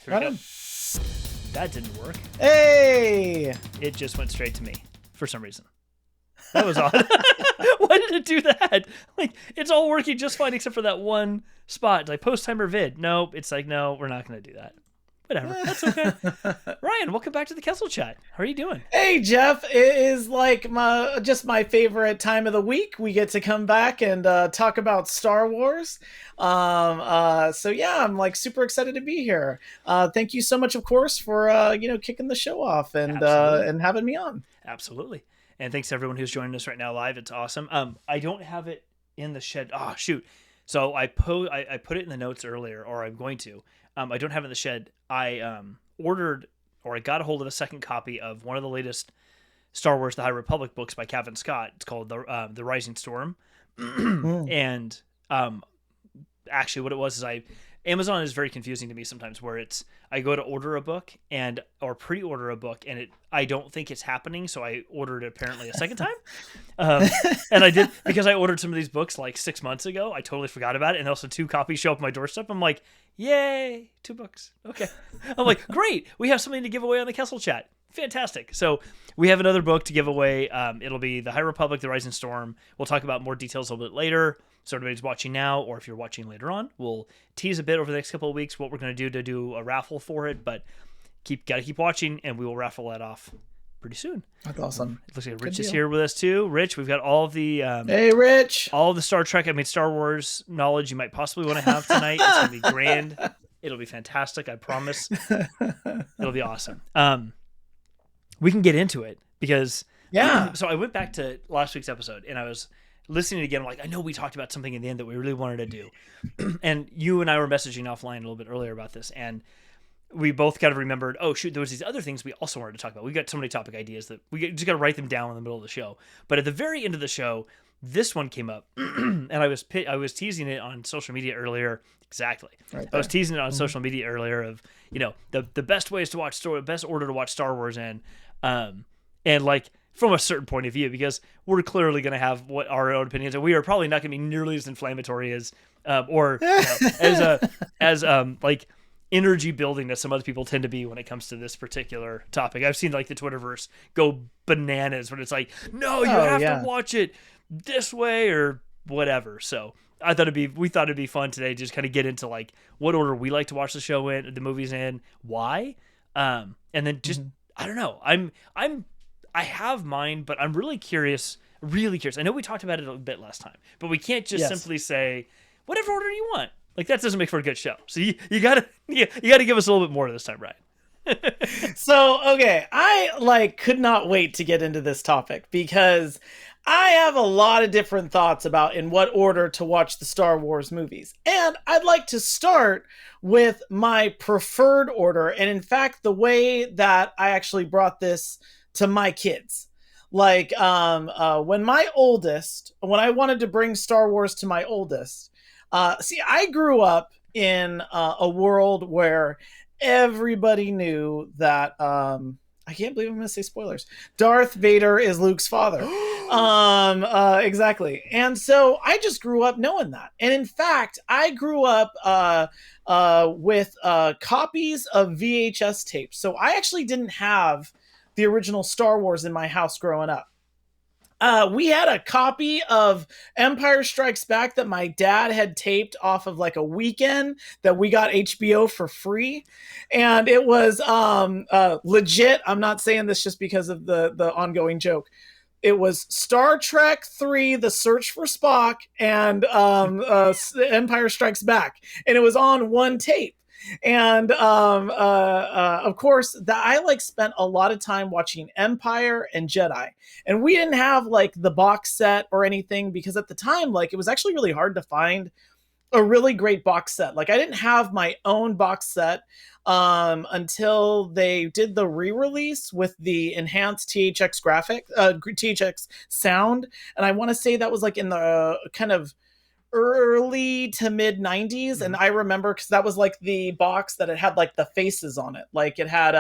Got him. That didn't work. Hey! It just went straight to me for some reason. That was odd. Why did it do that? Like, it's all working just fine except for that one spot. It's like post timer vid. Nope. It's like, no, we're not going to do that. Whatever. That's okay. Ryan, welcome back to the Kessel Chat. How are you doing? Hey, Jeff. It is like my favorite time of the week. We get to come back and talk about Star Wars. So yeah, I'm like super excited to be here. Thank you so much, of course, for kicking the show off and having me on. Absolutely. And thanks to everyone who's joining us right now live. It's awesome. I don't have it in the shed. Oh, shoot. So I put it in the notes earlier, or I'm going to. I don't have it in the shed. I ordered, or I got a hold of a second copy of one of the latest Star Wars: The High Republic books by Cavan Scott. It's called The Rising Storm. And actually, what it was is Amazon is very confusing to me sometimes, where I go to order a book or pre-order a book, and I don't think it's happening, so I ordered it apparently a second time. And I did, because I ordered some of these books like 6 months ago. I totally forgot about it, and also 2 copies show up on my doorstep. I'm like, yay, 2 books. Okay. I'm like, great, we have something to give away on the Kessel Chat. Fantastic. So we have another book to give away. It'll be The High Republic, The Rising Storm. We'll talk about more details a little bit later. So everybody's watching now, or if you're watching later on, we'll tease a bit over the next couple of weeks what we're going to do a raffle for it. But gotta keep watching, and we will raffle that off pretty soon. That's awesome. It looks like Rich is here with us too. Rich, we've got all of the hey, Rich, all of the Star Wars knowledge you might possibly want to have tonight. It's gonna be grand. It'll be fantastic. I promise. It'll be awesome. We can get into it because So I went back to last week's episode and I was listening again. I'm like, I know we talked about something in the end that we really wanted to do, and you and I were messaging offline a little bit earlier about this, and we both kind of remembered, oh shoot, there was these other things we also wanted to talk about. We got so many topic ideas that just got to write them down in the middle of the show. But at the very end of the show, this one came up, and I was teasing it on social media earlier. Exactly, Right I was there. teasing it on Mhm. social media earlier of the best ways to watch best order to watch Star Wars in, and like from a certain point of view, because we're clearly going to have what our own opinions, and we are probably not going to be nearly as inflammatory as or as like energy building that some other people tend to be when it comes to this particular topic. I've seen like the Twitterverse go bananas when it's like, no, you Oh have to yeah. watch it this way or whatever. So we thought it'd be fun today to just kind of get into like what order we like to watch the movies in, why, and then just Mhm. I don't know. I have mine, but I'm really curious. Really curious. I know we talked about it a bit last time, but we can't just Yes. simply say whatever order you want. Like that doesn't make for a good show. So you gotta you gotta give us a little bit more this time, Ryan. So, okay, I like could not wait to get into this topic because I have a lot of different thoughts about in what order to watch the Star Wars movies. And I'd like to start with my preferred order, and in fact, the way that I actually brought this to my kids. Like when I wanted to bring Star Wars to my oldest, see, I grew up in a world where everybody knew that I can't believe I'm going to say spoilers. Darth Vader is Luke's father. Exactly. And so I just grew up knowing that. And in fact, I grew up with copies of VHS tapes. So I actually didn't have the original Star Wars in my house growing up. We had a copy of Empire Strikes Back that my dad had taped off of like a weekend that we got HBO for free, and it was legit. I'm not saying this just because of the ongoing joke. It was Star Trek 3, The Search for Spock, and Empire Strikes Back, and it was on one tape. And of course, I like spent a lot of time watching Empire and Jedi, and we didn't have like the box set or anything because at the time, like it was actually really hard to find a really great box set. Like I didn't have my own box set until they did the re-release with the enhanced THX sound, and I want to say that was like in the kind of early to mid 90s. And Mhm. I remember because that was like the box that it had like the faces on it, like it had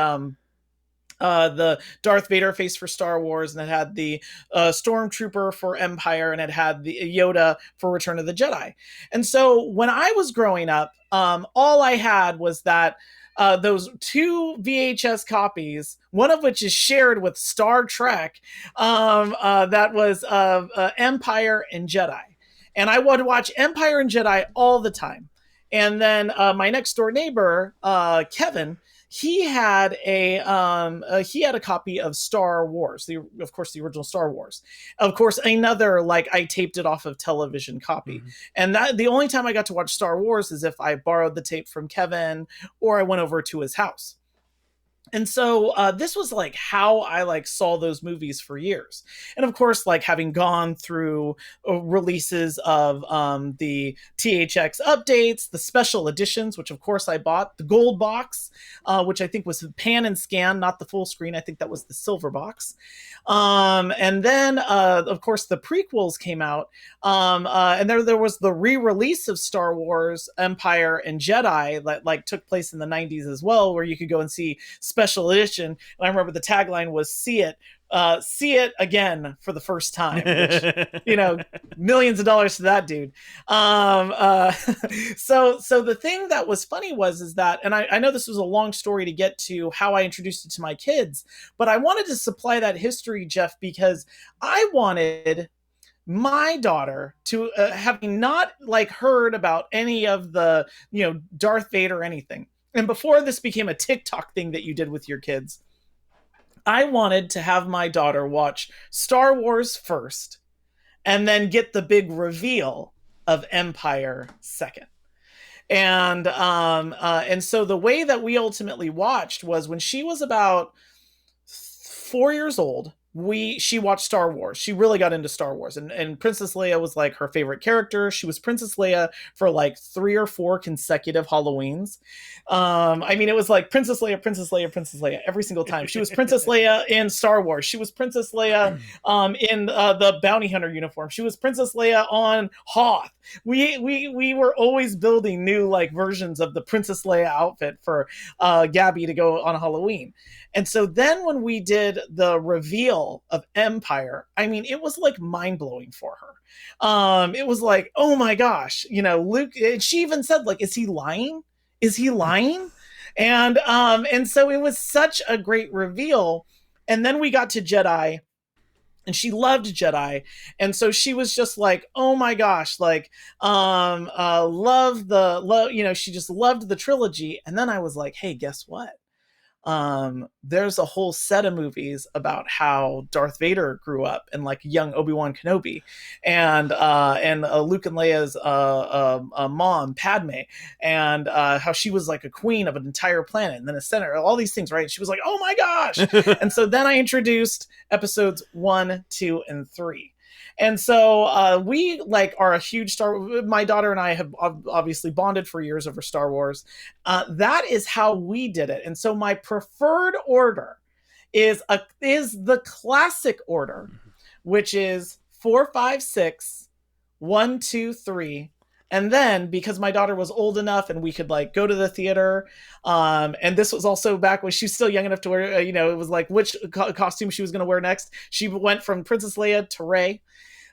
the Darth Vader face for Star Wars, and it had the Stormtrooper for Empire, and it had the Yoda for Return of the Jedi. And so when I was growing up, all I had was that those two VHS copies, one of which is shared with Star Trek, that was Empire and Jedi. And I would watch Empire and Jedi all the time. And then my next door neighbor, Kevin, he had a copy of Star Wars, of course the original Star Wars. Of course, another like I taped it off of television copy, Mhm. and that the only time I got to watch Star Wars is if I borrowed the tape from Kevin or I went over to his house. And so this was like how I like saw those movies for years. And of course, like having gone through releases of the THX updates, the special editions, which of course I bought, the gold box, which I think was pan and scan, not the full screen. I think that was the silver box. And then of course the prequels came out, and there was the re-release of Star Wars Empire and Jedi that like took place in the 90s as well, where you could go and see special edition. And I remember the tagline was see it again for the first time, which millions of dollars to that dude. So the thing that was funny is that, and I know this was a long story to get to how I introduced it to my kids, but I wanted to supply that history, Jeff, because I wanted my daughter to having not like heard about any of the Darth Vader or anything, and before this became a TikTok thing that you did with your kids, I wanted to have my daughter watch Star Wars first and then get the big reveal of Empire second. And so the way that we ultimately watched was when she was about 4 years old. she watched Star Wars. She really got into Star Wars, and Princess Leia was like her favorite character. She was Princess Leia for like 3 or 4 consecutive Halloweens. I mean, it was like Princess Leia, Princess Leia, Princess Leia every single time. She was Princess Leia in Star Wars. She was Princess Leia in the bounty hunter uniform. She was Princess Leia on Hoth. We were always building new like versions of the Princess Leia outfit for Gabby to go on Halloween. And so then when we did the reveal of Empire, I mean, it was like mind blowing for her. It was like, oh my gosh, you know, Luke. And she even said, like, is he lying? Is he lying? And so it was such a great reveal. And then we got to Jedi, and she loved Jedi, and so she was just like, oh my gosh, like love, you know, she just loved the trilogy. And then I was like, hey, guess what, there's a whole set of movies about how Darth Vader grew up and like young Obi-Wan Kenobi, and Luke and Leia's mom Padme, and how she was like a queen of an entire planet and then a senator, all these things, right? And she was like, oh my gosh. And so then I introduced episodes 1, 2, and 3. And so we like are a huge Star. My daughter and I have obviously bonded for years over Star Wars. That is how we did it. And so my preferred order is the classic order, which is 4, 5, 6, 1, 2, 3. And then because my daughter was old enough and we could like go to the theater, and this was also back when she was still young enough to wear, you know, it was like which costume she was going to wear next. She went from Princess Leia to Rey.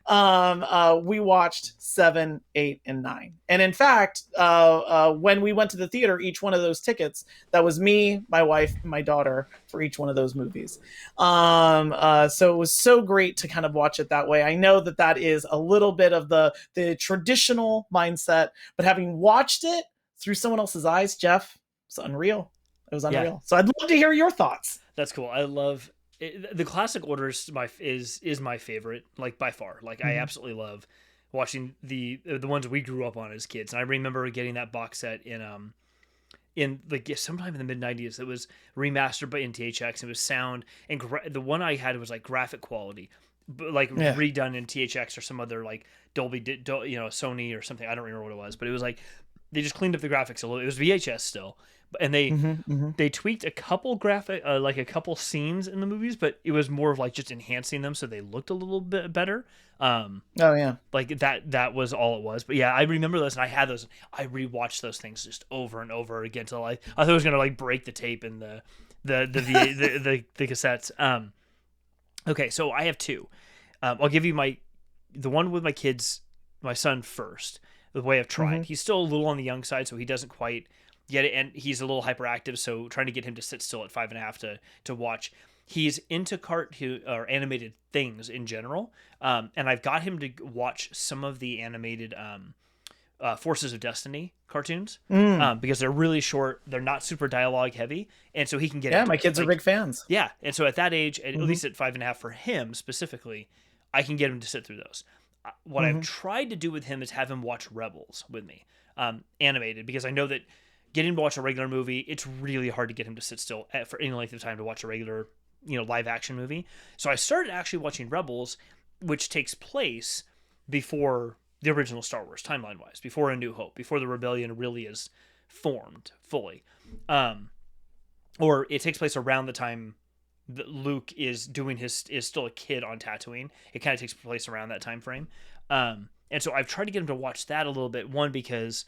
We watched 7, 8, and 9. And in fact, when we went to the theater, each one of those tickets, that was me, my wife, and my daughter for each one of those movies. So it was so great to kind of watch it that way. I know that that is a little bit of the traditional mindset, but having watched it through someone else's eyes, Jeff, it's unreal. It was unreal. So I'd love to hear your thoughts. That's cool. I love the classic order is my favorite, like by far. Like I absolutely love watching the ones we grew up on as kids. And I remember getting that box set in like sometime in the mid 90s. It was remastered by THX. It was sound, and the one I had was like graphic quality, but like redone in THX or some other like Dolby, you know, Sony or something. I don't remember what it was, but it was like they just cleaned up the graphics a little. It was VHS still, and they tweaked a couple like a couple scenes in the movies, but it was more of like just enhancing them so they looked a little bit better. Like that was all it was. But yeah, I remember those, and I had those. I rewatched those things just over and over again till I thought I was gonna like break the tape in the cassettes. Okay, so I have two. I'll give you the one with my kids, my son first. The way I've tried. He's still a little on the young side, so he doesn't quite get it, and he's a little hyperactive. So trying to get him to sit still at 5.5 to watch. He's into or animated things in general, and I've got him to watch some of the animated Forces of Destiny cartoons because they're really short. They're not super dialogue heavy, and so he can get. Yeah, my kids are big fans. Yeah, and so at that age, at least at 5.5 for him specifically, I can get him to sit through those. What I've tried to do with him is have him watch Rebels with me, animated, because I know that getting him to watch a regular movie, it's really hard to get him to sit still for any length of time to watch a regular, you know, live action movie. So I started actually watching Rebels, which takes place before the original Star Wars, timeline wise, before A New Hope, before the rebellion really is formed fully, or it takes place around the time that Luke is still a kid on Tatooine. It kind of takes place around that time frame. And so I've tried to get him to watch that a little bit. One, because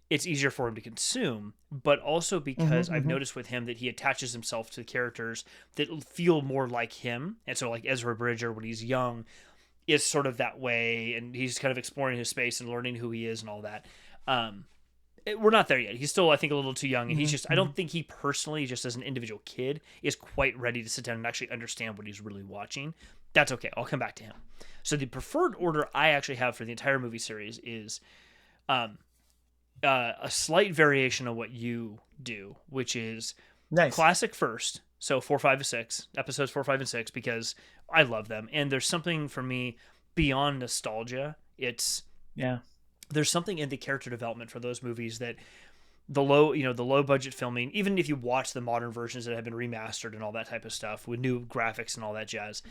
it's easier for him to consume, but also because I've noticed with him that he attaches himself to characters that feel more like him. And so like Ezra Bridger, when he's young, is sort of that way, and he's kind of exploring his space and learning who he is and all that. We're not there yet. He's still, I think, a little too young, and he's just, I don't think he personally, just as an individual kid, is quite ready to sit down and actually understand what he's really watching. That's okay. I'll come back to him. So the preferred order I actually have for the entire movie series is a slight variation of what you do, which is classic first. So 4, 5, and 6, episodes 4, 5, and 6, because I love them. And there's something for me beyond nostalgia. There's something in the character development for those movies that the low budget filming, even if you watch the modern versions that have been remastered and all that type of stuff with new graphics and all that jazz,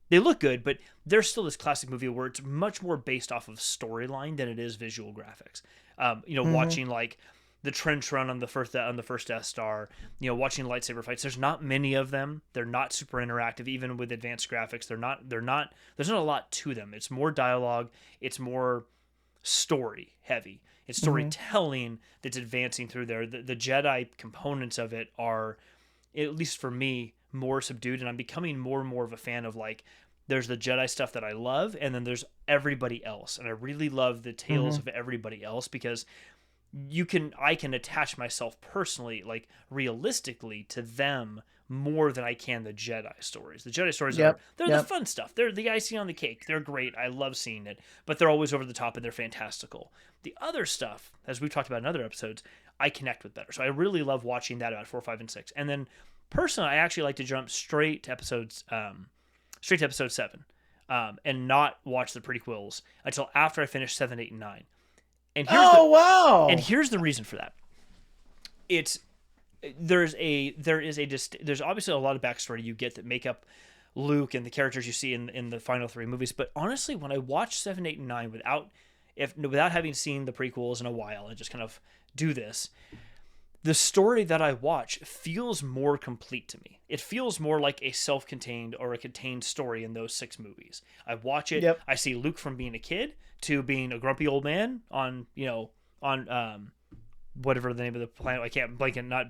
they look good, but there's still this classic movie where it's much more based off of storyline than it is visual graphics. Watching like the trench run on the first Death Star, watching lightsaber fights. There's not many of them. They're not super interactive, even with advanced graphics. They're not. There's not a lot to them. It's more dialogue. It's more story heavy. It's storytelling that's advancing through there. The Jedi components of it are, at least for me, more subdued, and I'm becoming more and more of a fan of like, there's the Jedi stuff that I love, and then there's everybody else, and I really love the tales of everybody else, because I can attach myself personally, like realistically, to them more than I can the Jedi stories. The Jedi stories they're the fun stuff. They're the icing on the cake. They're great. I love seeing it, but they're always over the top and they're fantastical. The other stuff, as we've talked about in other episodes, I connect with better. So I really love watching that about 4, 5, and 6. And then personally, I actually like to jump straight to episode 7, and not watch the prequels until after I finish 7, 8, and 9. And wow! And here's the reason for that. There's obviously a lot of backstory you get that make up Luke and the characters you see in the final 3 movies. But honestly, when I watch 7, 8, and 9 without having seen the prequels in a while and just kind of do this, the story that I watch feels more complete to me. It feels more like a self-contained or a contained story in those 6 movies. I watch it. I see Luke from being a kid to being a grumpy old man on whatever the name of the planet. I can't blank it. Not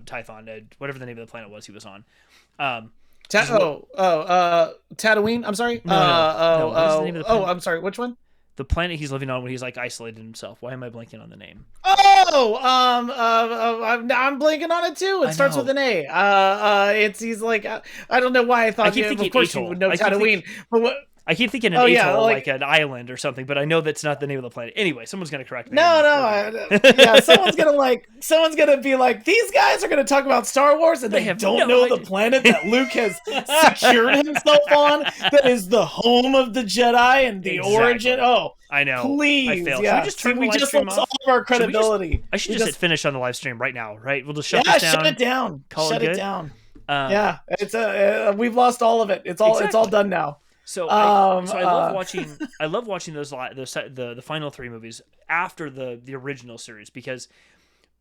Tython. Whatever the name of the planet was he was on. Tatooine. I'm sorry. I'm sorry. Which one? The planet he's living on when he's like isolated himself. Why am I blanking on the name? I'm blanking on it too. It starts with an A. He's like, I don't know why I thought. Of course you would know Tatooine, but what? I keep thinking an atoll, like an island or something, but I know that's not the name of the planet. Anyway, someone's gonna correct me. Someone's gonna be like, these guys are gonna talk about Star Wars and they don't know the planet that Luke has secured himself on, that is the home of the Jedi and the origin. Oh, I know. Please, I failed. Should we just lost all of our credibility. I should just hit finish on the live stream right now, right? We'll just shut this down. Shut it down. Shut it down. It's we've lost all of it. It's all done now. So I love watching. I love watching the final 3 movies after the original series, because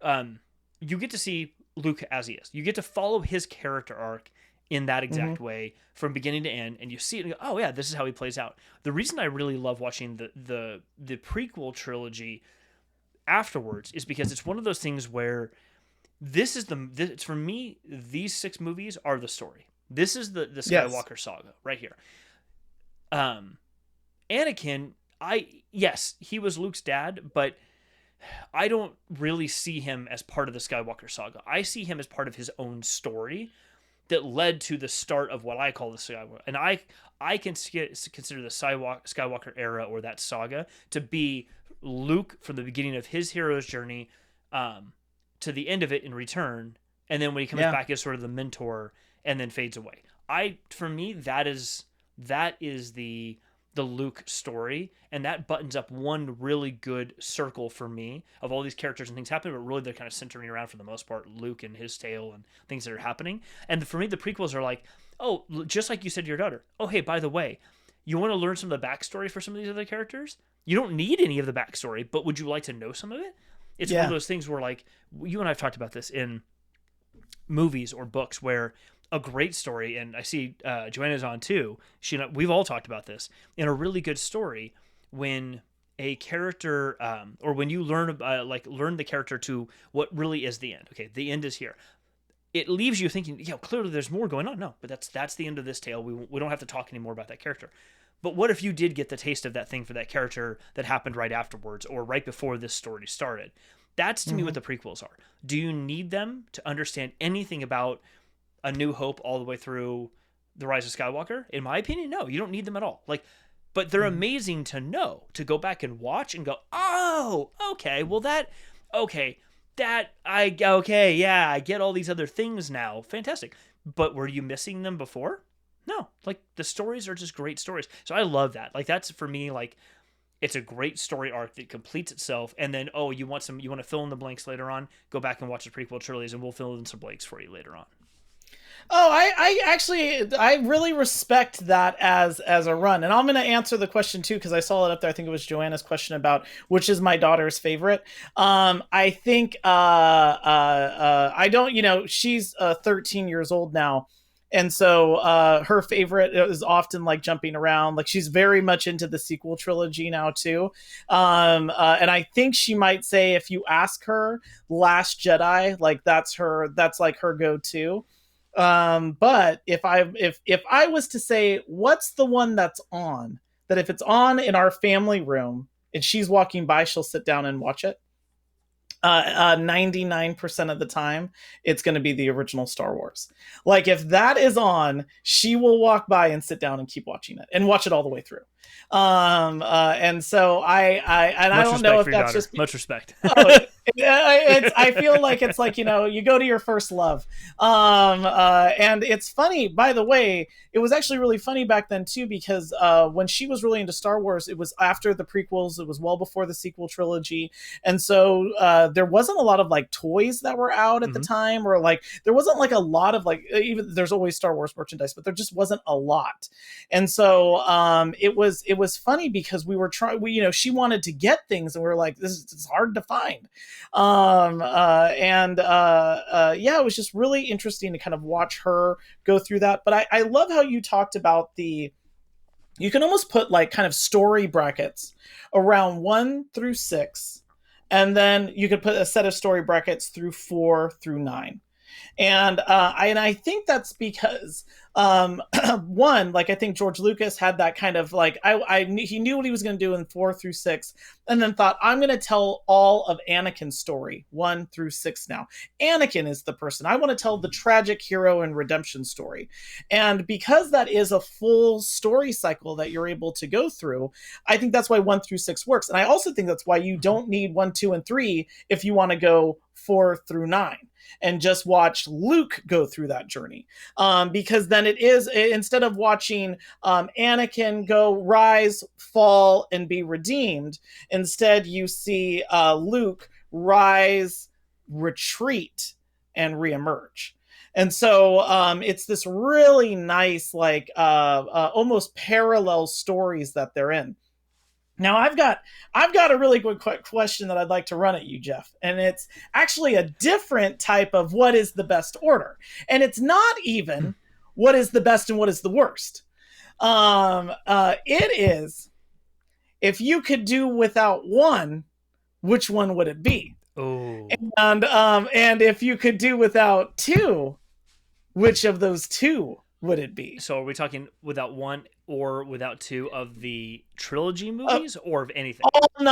you get to see Luke as he is. You get to follow his character arc in that exact way from beginning to end, and you see it and go, oh yeah, this is how he plays out. The reason I really love watching the prequel trilogy afterwards is because it's one of those things where it's for me, these 6 movies are the story. This is the Skywalker saga right here. Anakin, he was Luke's dad, but I don't really see him as part of the Skywalker saga. I see him as part of his own story that led to the start of what I call the Skywalker. And I can consider the Skywalker era, or that saga, to be Luke from the beginning of his hero's journey to the end of it in Return, and then when he comes back as sort of the mentor and then fades away. For me, that is the Luke story, and that buttons up one really good circle for me of all these characters and things happening, but really they're kind of centering around, for the most part, Luke and his tale and things that are happening. And for me, the prequels are like, oh, just like you said to your daughter, oh, hey, by the way, you want to learn some of the backstory for some of these other characters? You don't need any of the backstory, but would you like to know some of it? It's one of those things where, like, you and I have talked about this in movies or books, where a great story, and I see Joanna's on too. We've all talked about this. In a really good story, when a character, or when you learn the character to what really is the end. Okay, the end is here. It leaves you thinking, clearly there's more going on. No, but that's the end of this tale. We don't have to talk anymore about that character. But what if you did get the taste of that thing for that character that happened right afterwards, or right before this story started? That's to me what the prequels are. Do you need them to understand anything about A New Hope all the way through The Rise of Skywalker? In my opinion, no, you don't need them at all. But they're amazing to know, to go back and watch and go, oh, okay, well I get all these other things now. Fantastic. But were you missing them before? No, the stories are just great stories. So I love that. That's for me, It's a great story arc that completes itself, and then you want to fill in the blanks later on. Go back and watch the prequel trilogies, and we'll fill in some blanks for you later on. Oh, I actually I really respect that as a run, and I'm going to answer the question too because I saw it up there. I think it was Joanna's question about which is my daughter's favorite. I think I don't. She's 13 years old now, and so her favorite is often like jumping around. Like she's very much into the sequel trilogy now too, and I think she might say if you ask her, Last Jedi, like that's like her go-to. But if I was to say what's the one that's on, that if it's on in our family room and she's walking by, she'll sit down and watch it. 99% of the time, it's going to be the original Star Wars. Like if that is on, she will walk by and sit down and keep watching it and watch it all the way through. And so I don't know if that's just much respect. Oh, I feel like it's like, you go to your first love. And it's funny, by the way, it was actually really funny back then too, because when she was really into Star Wars, it was after the prequels, it was well before the sequel trilogy. And so there wasn't a lot of like toys that were out at the time, or like there wasn't like a lot of like, even there's always Star Wars merchandise, but there just wasn't a lot. And so it was funny because we were trying, she wanted to get things and we were like, it's hard to find. Yeah, it was just really interesting to kind of watch her go through that. But I love how you talked about you can almost put like kind of story brackets around 1 through 6, and then you could put a set of story brackets through 4 through 9. And I think that's because one, like I think George Lucas had that kind of like he knew what he was going to do in 4 through 6, and then thought, I'm going to tell all of Anakin's story 1 through 6 now. Anakin is the person I want to tell, the tragic hero and redemption story. And because that is a full story cycle that you're able to go through, I think that's why 1 through 6 works. And I also think that's why you don't need 1, 2, and 3 if you want to go 4 through 9 and just watch Luke go through that journey. Because then it is, instead of watching Anakin go rise, fall, and be redeemed, instead you see Luke rise, retreat, and reemerge. And so it's this really nice, like almost parallel stories that they're in. Now I've got a really good question that I'd like to run at you, Jeff, and it's actually a different type of what is the best order, and it's not even what is the best and what is the worst. It is, if you could do without one, which one would it be? Oh, and if you could do without two, which of those two would it be? so are we talking without one or without two of the trilogy movies, or of anything? All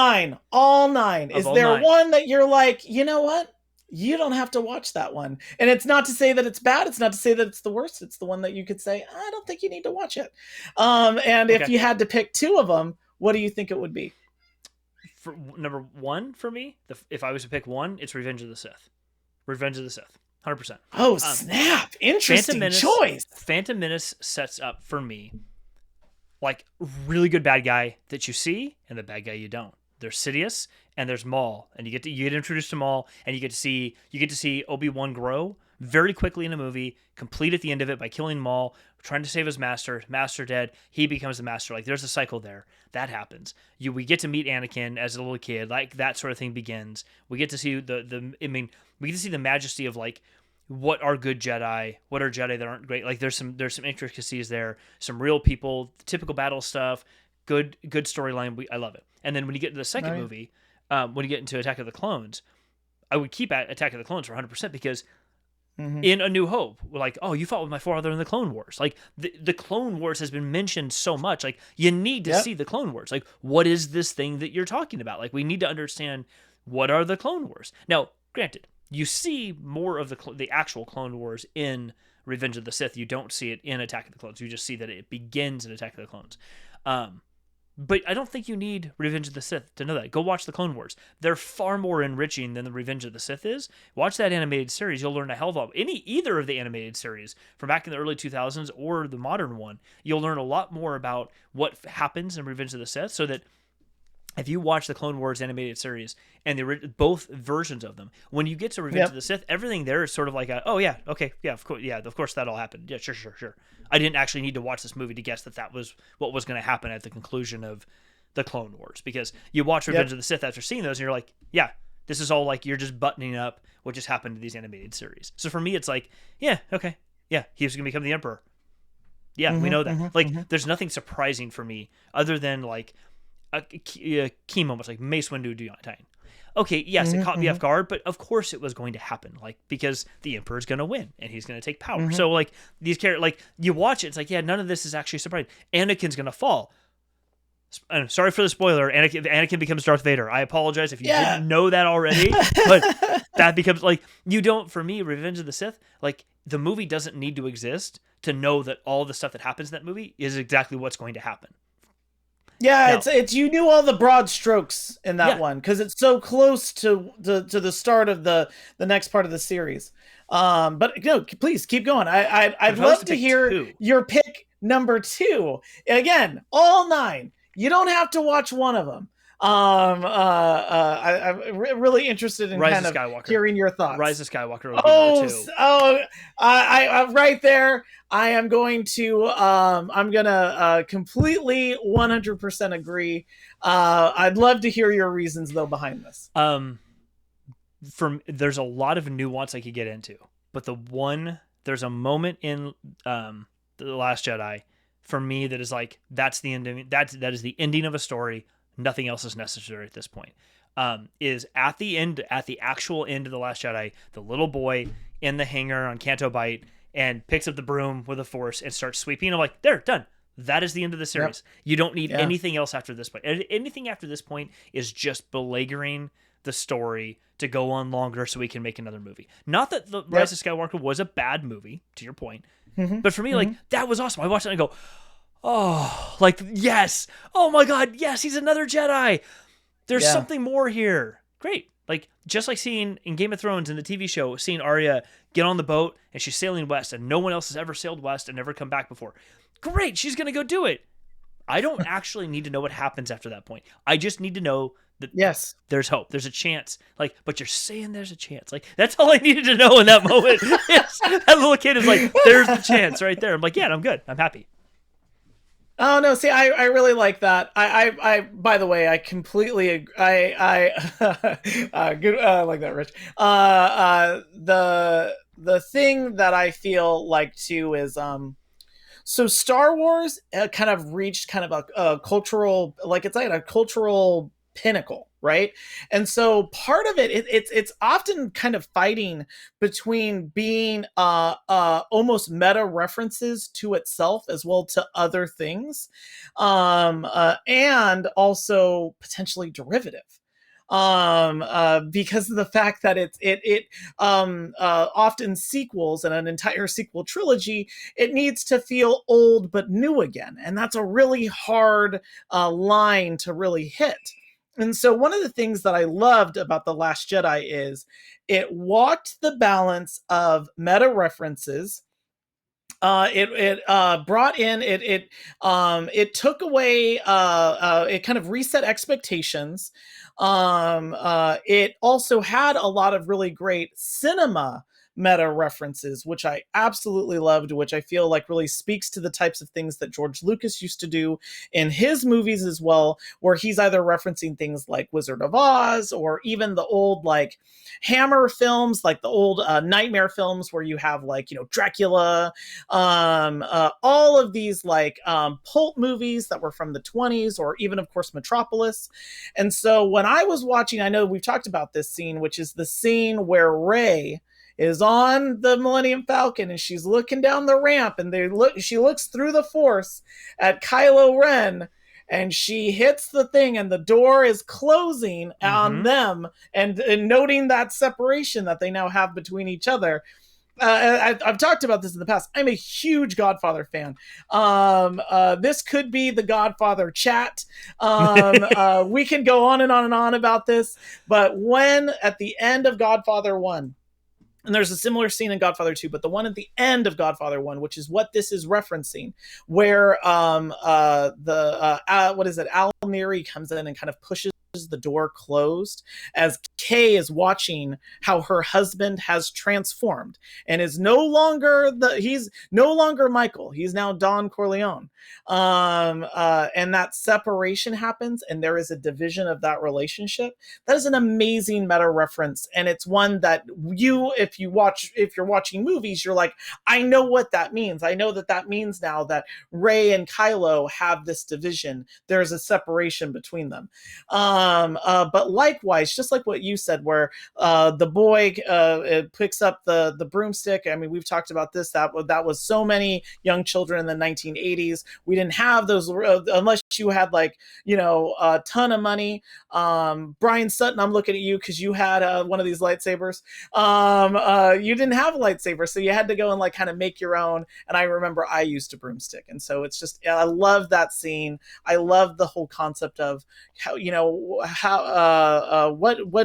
nine. Of Is all there nine. one that you're like, you know what? You don't have to watch that one. And it's not to say that it's bad. It's not to say that it's the worst. It's the one that you could say, I don't think you need to watch it. And if you had to pick two of them, what do you think it would be? For number one for me, if I was to pick one, it's Revenge of the Sith. Revenge of the Sith, 100%. Oh, snap! Interesting choice. Phantom Menace sets up for me like really good bad guy that you see and the bad guy you don't. There's Sidious and there's Maul, and you get introduced to Maul, and you get to see Obi-Wan grow very quickly in a movie, complete at the end of it by killing Maul, trying to save his master dead, he becomes the master. Like there's a cycle there that happens. We get to meet Anakin as a little kid, like that sort of thing begins. We get to see we get to see the majesty of like what are good Jedi, what are Jedi that aren't great. Like there's some intricacies there, some real people, typical battle stuff, good storyline. I love it. And then when you get to the second movie, when you get into Attack of the Clones, I would keep at Attack of the Clones for 100% because in A New Hope, we're like, oh, you fought with my father in the Clone Wars. Like the Clone Wars has been mentioned so much. Like you need to see the Clone Wars. Like what is this thing that you're talking about? Like we need to understand what are the Clone Wars. Now, granted, you see more of the actual Clone Wars in Revenge of the Sith. You don't see it in Attack of the Clones. You just see that it begins in Attack of the Clones. But I don't think you need Revenge of the Sith to know that. Go watch the Clone Wars. They're far more enriching than the Revenge of the Sith is. Watch that animated series. You'll learn a hell of a lot. Either of the animated series from back in the early 2000s or the modern one, you'll learn a lot more about what happens in Revenge of the Sith, so that if you watch the Clone Wars animated series and both versions of them, when you get to Revenge of Yep. the Sith, everything there is sort of like oh yeah, okay, yeah, of course that all happened. Yeah, sure. I didn't actually need to watch this movie to guess that was what was going to happen at the conclusion of the Clone Wars, because you watch Revenge Yep. of the Sith after seeing those and you're like, yeah, this is all like you're just buttoning up what just happened to these animated series. So for me, it's like, yeah, okay, yeah, he was going to become the Emperor. Yeah, we Mm-hmm, know that. mm-hmm, Like, mm-hmm. there's nothing surprising for me other than like key moments like Mace Windu dying. Okay, yes, it Mm-hmm, caught me mm-hmm, off guard, but of course it was going to happen, like because the Emperor's going to win and he's going to take power. mm-hmm. So like these characters, like you watch it, it's like, yeah, none of this is actually surprising. Anakin's going to fall. I'm sorry for the spoiler. Anakin becomes Darth Vader. I apologize if you Yeah. didn't know that already, but that becomes like you don't. For me, Revenge of the Sith, like the movie doesn't need to exist to know that all the stuff that happens in that movie is exactly what's going to happen. Yeah, Now, it's you knew all the broad strokes in that yeah, one because it's so close to the start of the next part of the series. But no, please keep going. but I'd if I was love to to pick hear two, your pick number two. Again, all nine. You don't have to watch one of them. I'm really interested in Rise kind of of Skywalker, hearing your Rise thoughts. of Skywalker would be number Oh, two. I'm right there. I am going to I'm gonna completely 100% agree. I'd love to hear your reasons though behind this. Um, from there's a lot of nuance I could get into, but there's a moment in the Last Jedi for me that is like that's the ending. That is the ending of a story. Nothing else is necessary at this point. Is at the end, at the actual end of the Last Jedi, the little boy in the hangar on Canto Bight and picks up the broom with the Force and starts sweeping. I'm like, there, done. That is the end of the Yep. series. You don't need Yeah. anything else after this point. Anything after this point is just belaboring the story to go on longer so we can make another movie. Not that the Yep. Rise of Skywalker was a bad movie, to your point, Mm-hmm. but for me, like Mm-hmm. that was awesome. I watched it and I go, oh, like yes, oh my god, yes, he's another Jedi. There's Yeah. something more here. Great. Like just like seeing in Game of Thrones in the TV show, seeing Arya get on the boat and she's sailing west and no one else has ever sailed west and never come back before. Great, she's gonna go do it. I don't actually need to know what happens after that point. I just need to know that Yes. there's hope. There's a chance. Like, but you're saying there's a chance. Like, that's all I needed to know in that moment. That little kid is like, there's the chance right there. I'm like, yeah, I'm good. I'm happy. Oh no! See, I really like that. I by the way, I completely good. I like that, Rich. The thing that I feel like too is so Star Wars kind of reached kind of a cultural, like it's like a cultural pinnacle, right? And so part of it's often kind of fighting between being almost meta references to itself as well to other things, and also potentially derivative, because of the fact that it often sequels and an entire sequel trilogy, it needs to feel old but new again, and that's a really hard line to really hit. And so one of the things that I loved about The Last Jedi is it walked the balance of meta references. It brought in it took away it kind of reset expectations. It also had a lot of really great cinema meta references, which I absolutely loved, which I feel like really speaks to the types of things that George Lucas used to do in his movies as well, where he's either referencing things like Wizard of Oz or even the old like Hammer films, like the old Nightmare films where you have like, you know, Dracula, all of these like pulp movies that were from the 20s, or even of course Metropolis. And so when I was watching, I know we've talked about this scene, which is the scene where Rey is on the Millennium Falcon and she's looking down the ramp and she looks through the Force at Kylo Ren and she hits the thing and the door is closing on them, and noting that separation that they now have between each other. I've talked about this in the past. I'm a huge Godfather fan. This could be the Godfather chat. We can go on and on and on about this, but when at the end of Godfather 1, And there's a similar scene in Godfather 2, but the one at the end of Godfather 1, which is what this is referencing, where what is it, Al Neri comes in and kind of pushes the door closed as Kay is watching how her husband has transformed and is he's no longer Michael, he's now Don Corleone. And that separation happens and there is a division of that relationship. That is an amazing meta reference, and it's one that if you're watching movies, you're like, I know what that means. I know that means now that Rey and Kylo have this division. There's a separation between them. But likewise, just like what you said, where the boy picks up the broomstick. I mean, we've talked about this. That was so many young children in the 1980s. We didn't have those unless you had a ton of money. Brian Sutton, I'm looking at you because you had one of these lightsabers. You didn't have a lightsaber, so you had to go and kind of make your own. And I remember I used a broomstick, and so it's just, I love that scene. I love the whole concept of what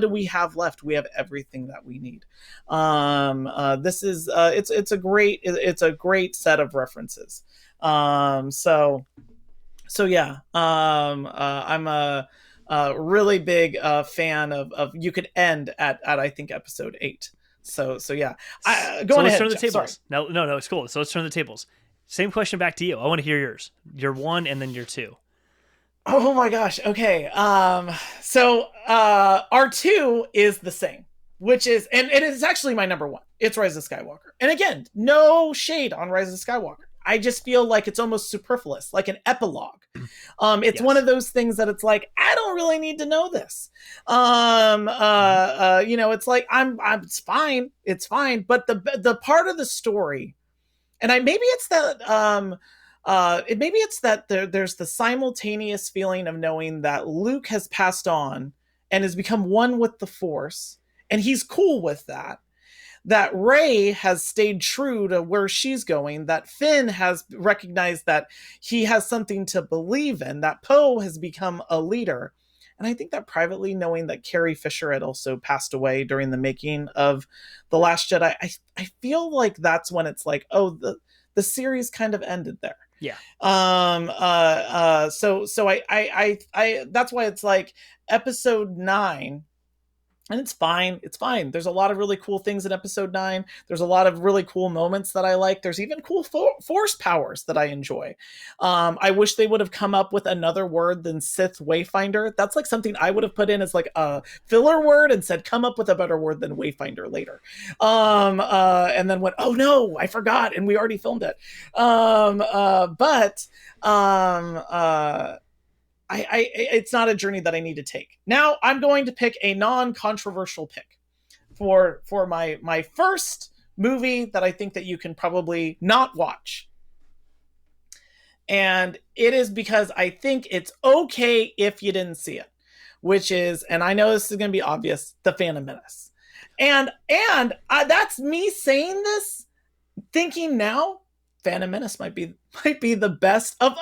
do we have left? We have everything that we need. This is it's a great set of references. So yeah, I'm a really big fan of you could end at I think episode 8. So yeah, let's turn the tables. No, it's cool. So let's turn the tables. Same question back to you. I want to hear yours. Your 1 and then your 2. Oh my gosh. Okay. So our 2 is the same, which is, and it is actually my number 1. It's Rise of Skywalker. And again, no shade on Rise of Skywalker. I just feel like it's almost superfluous, like an epilogue. It's one of those things that it's like, I don't really need to know this. It's like, it's fine. It's fine. But the part of the story, and maybe it's that there's the simultaneous feeling of knowing that Luke has passed on and has become one with the Force, and he's cool with that. That Rey has stayed true to where she's going, that Finn has recognized that he has something to believe in, that Poe has become a leader. And I think that privately, knowing that Carrie Fisher had also passed away during the making of The Last Jedi, I feel like that's when it's like, oh, the series kind of ended there. Yeah. So I that's why it's like episode 9. And it's fine. It's fine. There's a lot of really cool things in episode 9. There's a lot of really cool moments that I like. There's even cool force powers that I enjoy. I wish they would have come up with another word than Sith Wayfinder. That's like something I would have put in as like a filler word and said, come up with a better word than Wayfinder later. And then went, oh no, I forgot. And we already filmed it. It's not a journey that I need to take. Now I'm going to pick a non-controversial pick for my first movie that I think that you can probably not watch. And it is because I think it's okay if you didn't see it, which is, and I know this is going to be obvious, The Phantom Menace. And that's me saying this, thinking now, Phantom Menace might be the best of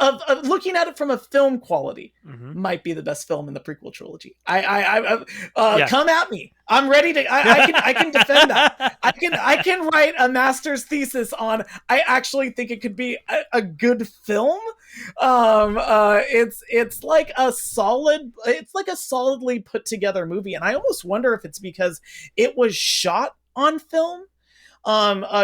looking at it from a film quality. Mm-hmm. Might be the best film in the prequel trilogy. Come at me. I'm ready to. I can defend that. I can write a master's thesis on. I actually think it could be a good film. It's like a solidly put together movie, and I almost wonder if it's because it was shot on film.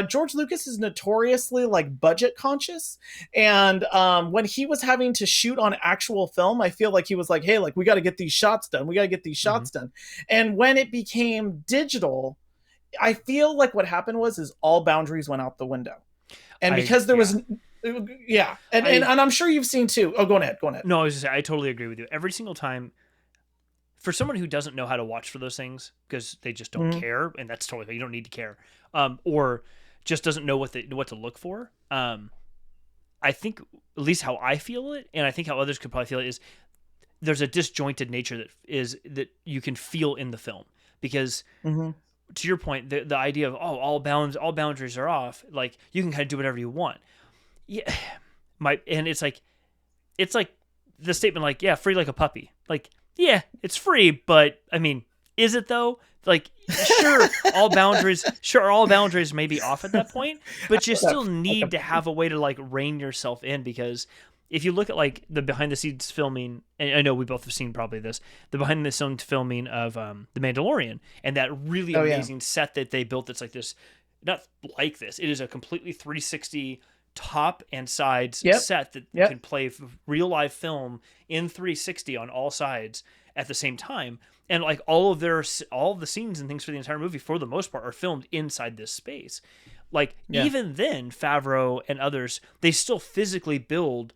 George Lucas is notoriously like budget conscious, and when he was having to shoot on actual film, I feel like he was like, hey, like we got to get these shots done. Done. And when it became digital, I feel like what happened is all boundaries went out the window. And because there was and I'm sure you've seen too. Oh, go ahead. No, I was just saying, I totally agree with you. Every single time, for someone who doesn't know how to watch for those things because they just don't care, and that's totally, you don't need to care, or just doesn't know what to look for. I think at least how I feel it, and I think how others could probably feel it, is there's a disjointed nature that you can feel in the film because. Mm-hmm. To your point, the idea of all boundaries are off, like you can kind of do whatever you want. Yeah, and it's like the statement like, yeah, free like a puppy. Like, yeah, it's free, but I mean, Is it though? Like, sure, all boundaries may be off at that point, but you still need to have a way to like rein yourself in, because if you look at like the behind the scenes filming, and I know we both have seen probably this, the behind the scenes filming of The Mandalorian, and that really Oh yeah. amazing set that they built that's like this, not like this, it is a completely 360 top and sides Yep. set that Yep. can play real live film in 360 on all sides at the same time. And like all of the scenes and things for the entire movie for the most part are filmed inside this space. Like Yeah. even then Favreau and others, they still physically build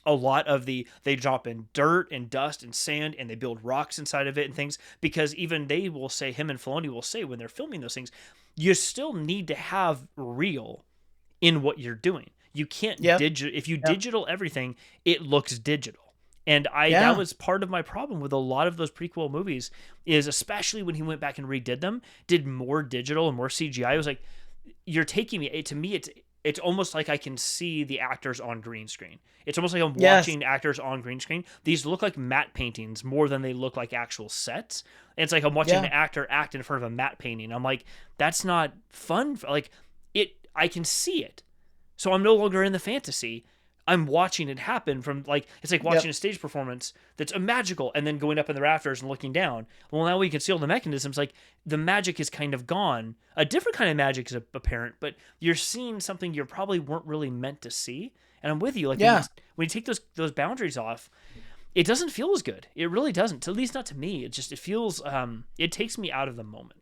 a lot of they drop in dirt and dust and sand, and they build rocks inside of it and things, because even they will say, him and Filoni will say when they're filming those things, you still need to have real in what you're doing. You can't Yep. digital, if you Yep. digital everything, it looks digital. And that Yeah. was part of my problem with a lot of those prequel movies, is especially when he went back and redid them, did more digital and more CGI. I was like, you're taking me, to me it's almost like I can see the actors on green screen. It's almost like I'm Yes. watching actors on green screen. These look like matte paintings more than they look like actual sets. And it's like I'm watching Yeah. an actor act in front of a matte painting. I'm like, that's not fun. Like I can see it. So I'm no longer in the fantasy. I'm watching it happen from like, it's like watching Yep. a stage performance that's a magical and then going up in the rafters and looking down. Well, now we can see all the mechanisms. Like the magic is kind of gone. A different kind of magic is apparent, but you're seeing something you probably weren't really meant to see. And I'm with you. Like Yeah. when you take those boundaries off, it doesn't feel as good. It really doesn't. At least not to me. It feels, it takes me out of the moment.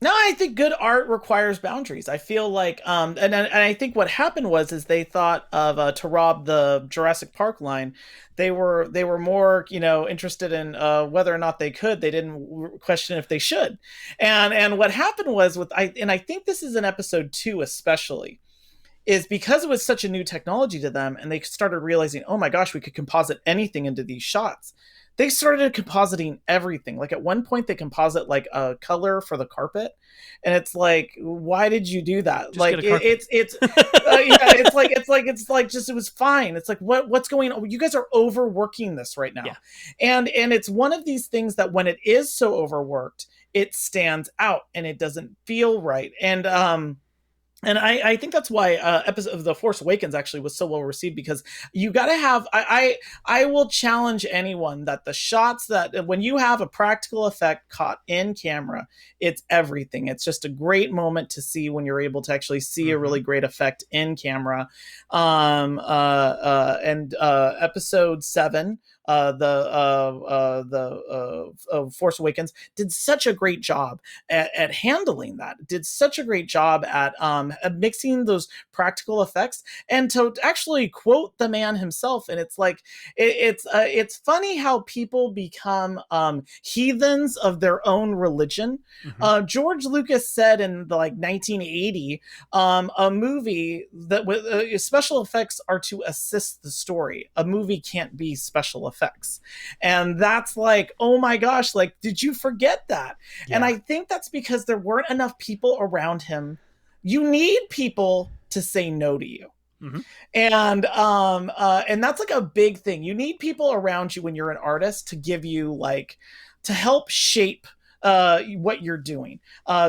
No, I think good art requires boundaries. I feel like, and I think what happened is they thought of to rob the Jurassic Park line, they were more interested in whether or not they could. They didn't question if they should, and what happened was I think this is in episode 2 especially, is because it was such a new technology to them, and they started realizing, oh my gosh, we could composite anything into these shots. They started compositing everything. Like at one point, they composite like a color for the carpet, and it's like, why did you do that? Just Like get a carpet. yeah, it's like just it was fine. It's like what's going on? You guys are overworking this right now, Yeah. and it's one of these things that when it is so overworked, it stands out and it doesn't feel right. And I think that's why episode of The Force Awakens actually was so well received, because you got to have I will challenge anyone that the shots that when you have a practical effect caught in camera, it's everything. It's just a great moment to see when you're able to actually see a really great effect in camera. And episode 7, the Force Awakens did such a great job at handling that. Did such a great job at mixing those practical effects, and to actually quote the man himself. And it's like it's funny how people become heathens of their own religion. George Lucas said in like 1980, a movie that with special effects are to assist the story. A movie can't be special effects, and that's like, oh my gosh, like did you forget that? Yeah. And I think that's because there weren't enough people around him. You need people to say no to you. And that's like a big thing. You need people around you when you're an artist to give you like to help shape what you're doing,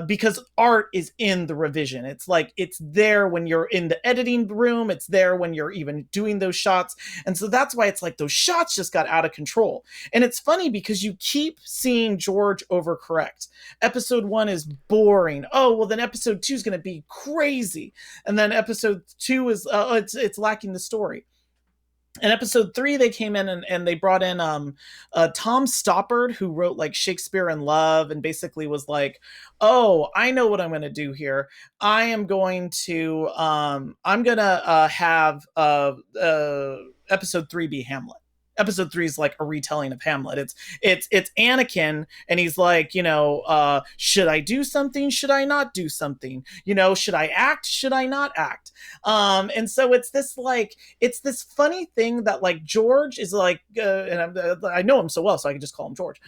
because art is in the revision. It's like it's there when you're in the editing room, it's there when you're even doing those shots. And so that's why it's like those shots just got out of control. And it's funny because you keep seeing George overcorrect. Episode 1 is boring. Oh well, then episode 2 is going to be crazy, and then episode 2 is it's lacking the story. In episode 3, they came in and they brought in Tom Stoppard, who wrote like Shakespeare in Love, and basically was like, oh, I know what I'm going to do here. I'm going to have episode 3 be Hamlet. Episode 3 is like a retelling of Hamlet. It's Anakin, and he's like, should I do something? Should I not do something? Should I act? Should I not act? And so it's this funny thing that like George is like, and I know him so well, so I can just call him George.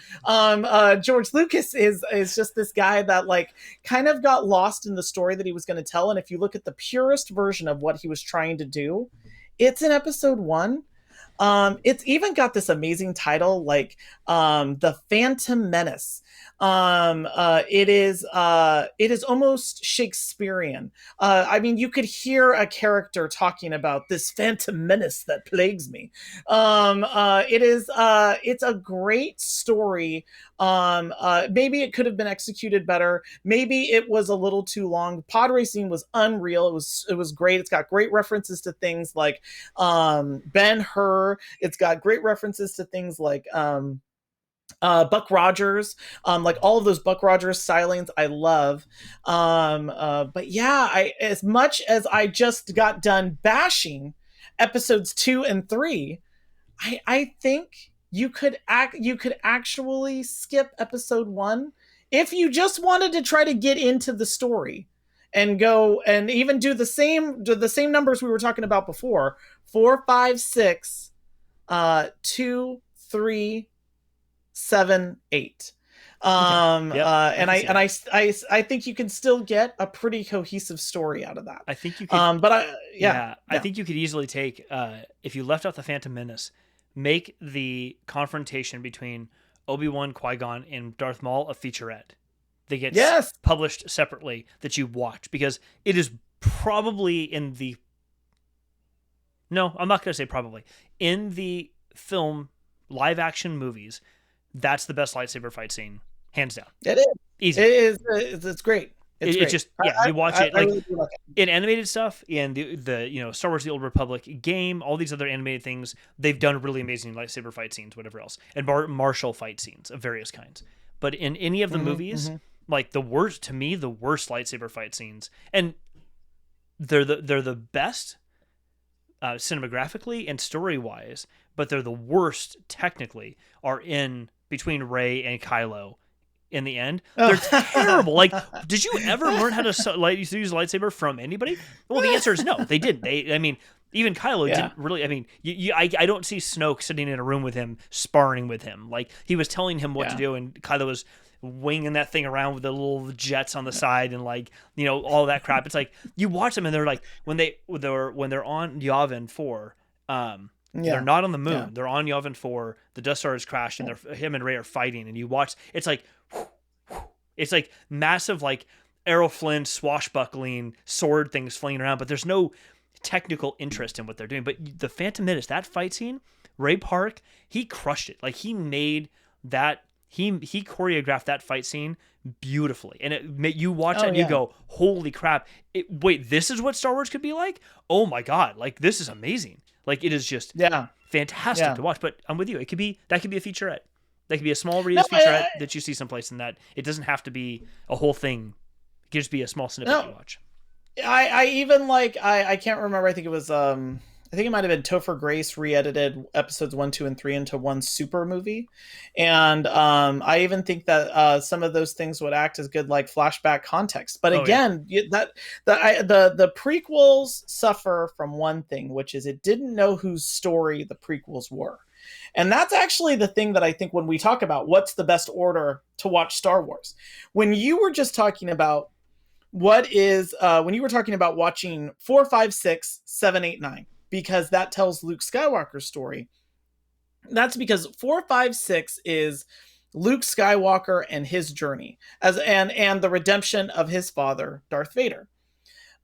George Lucas is just this guy that like kind of got lost in the story that he was going to tell. And if you look at the purest version of what he was trying to do, it's in episode 1. It's even got this amazing title like The Phantom Menace. It is almost Shakespearean. I mean, you could hear a character talking about this phantom menace that plagues me. It's a great story. Maybe it could have been executed better. Maybe it was a little too long. Pod racing was unreal. It was great. It's got great references to things like Ben Hur. It's got great references to things like Buck Rogers, like all of those Buck Rogers stylings I love. But yeah, as much as I just got done bashing episodes 2 and 3, I think you could actually skip episode 1 if you just wanted to try to get into the story and go and even do the same numbers we were talking about before: 4, 5, 6, 2, 3, 7, 8. Okay. Yep. I And can see that. I think you can still get a pretty cohesive story out of that. I think you could. But I yeah Yeah, I yeah think you could easily take if you left out the Phantom Menace, make the confrontation between Obi-Wan, Qui-Gon, and Darth Maul a featurette that gets yes published separately that you watch, because it is probably in the no, I'm not going to say probably, in the film live action movies, that's the best lightsaber fight scene, hands down, it is easy. it's great. It's It great. just, yeah, you watch it I like really do like it. in animated stuff, in the Star Wars: The Old Republic game, all these other animated things, they've done really amazing lightsaber fight scenes, whatever else, and martial fight scenes of various kinds. But in any of the movies, like the worst, to me, the worst lightsaber fight scenes, and they're the best cinematographically and story wise, but they're the worst technically, are in between Rey and Kylo. In the end, they're terrible. Like, did you ever learn how to use a lightsaber from anybody? Well, the answer is no. They didn't. I mean, even Kylo didn't really. I mean, I don't see Snoke sitting in a room with him, sparring with him. Like, he was telling him what to do, and Kylo was winging that thing around with the little jets on the side, and like, all that crap. It's like you watch them, and they're like when they're on Yavin 4. They're not on the moon. They're on Yavin 4. The Death Star has crashed, and him and Rey are fighting. And you watch. It's like massive, like Errol Flynn swashbuckling sword things flying around, but there's no technical interest in what they're doing. But the Phantom Menace, that fight scene, Ray Park, he crushed it. Like, he made that. He choreographed that fight scene beautifully, and you watch that and you go, "Holy crap! Wait, this is what Star Wars could be like? Oh my god! Like, this is amazing! Like, it is just fantastic to watch." But I'm with you. That could be a featurette. That could be a small readers featurette that you see someplace, in that it doesn't have to be a whole thing. It could just be a small snippet you watch. I even like I can't remember. I think it was I think it might have been Topher Grace re-edited episodes 1, 2, and 3 into one super movie, and I even think that some of those things would act as good like flashback context. But again, the prequels suffer from one thing, which is it didn't know whose story the prequels were. And that's actually the thing that I think when we talk about what's the best order to watch Star Wars. When you were just talking about when you were talking about watching 4, 5, 6, 7, 8, 9, because that tells Luke Skywalker's story. That's because 4, 5, 6 is Luke Skywalker and his journey and the redemption of his father, Darth Vader.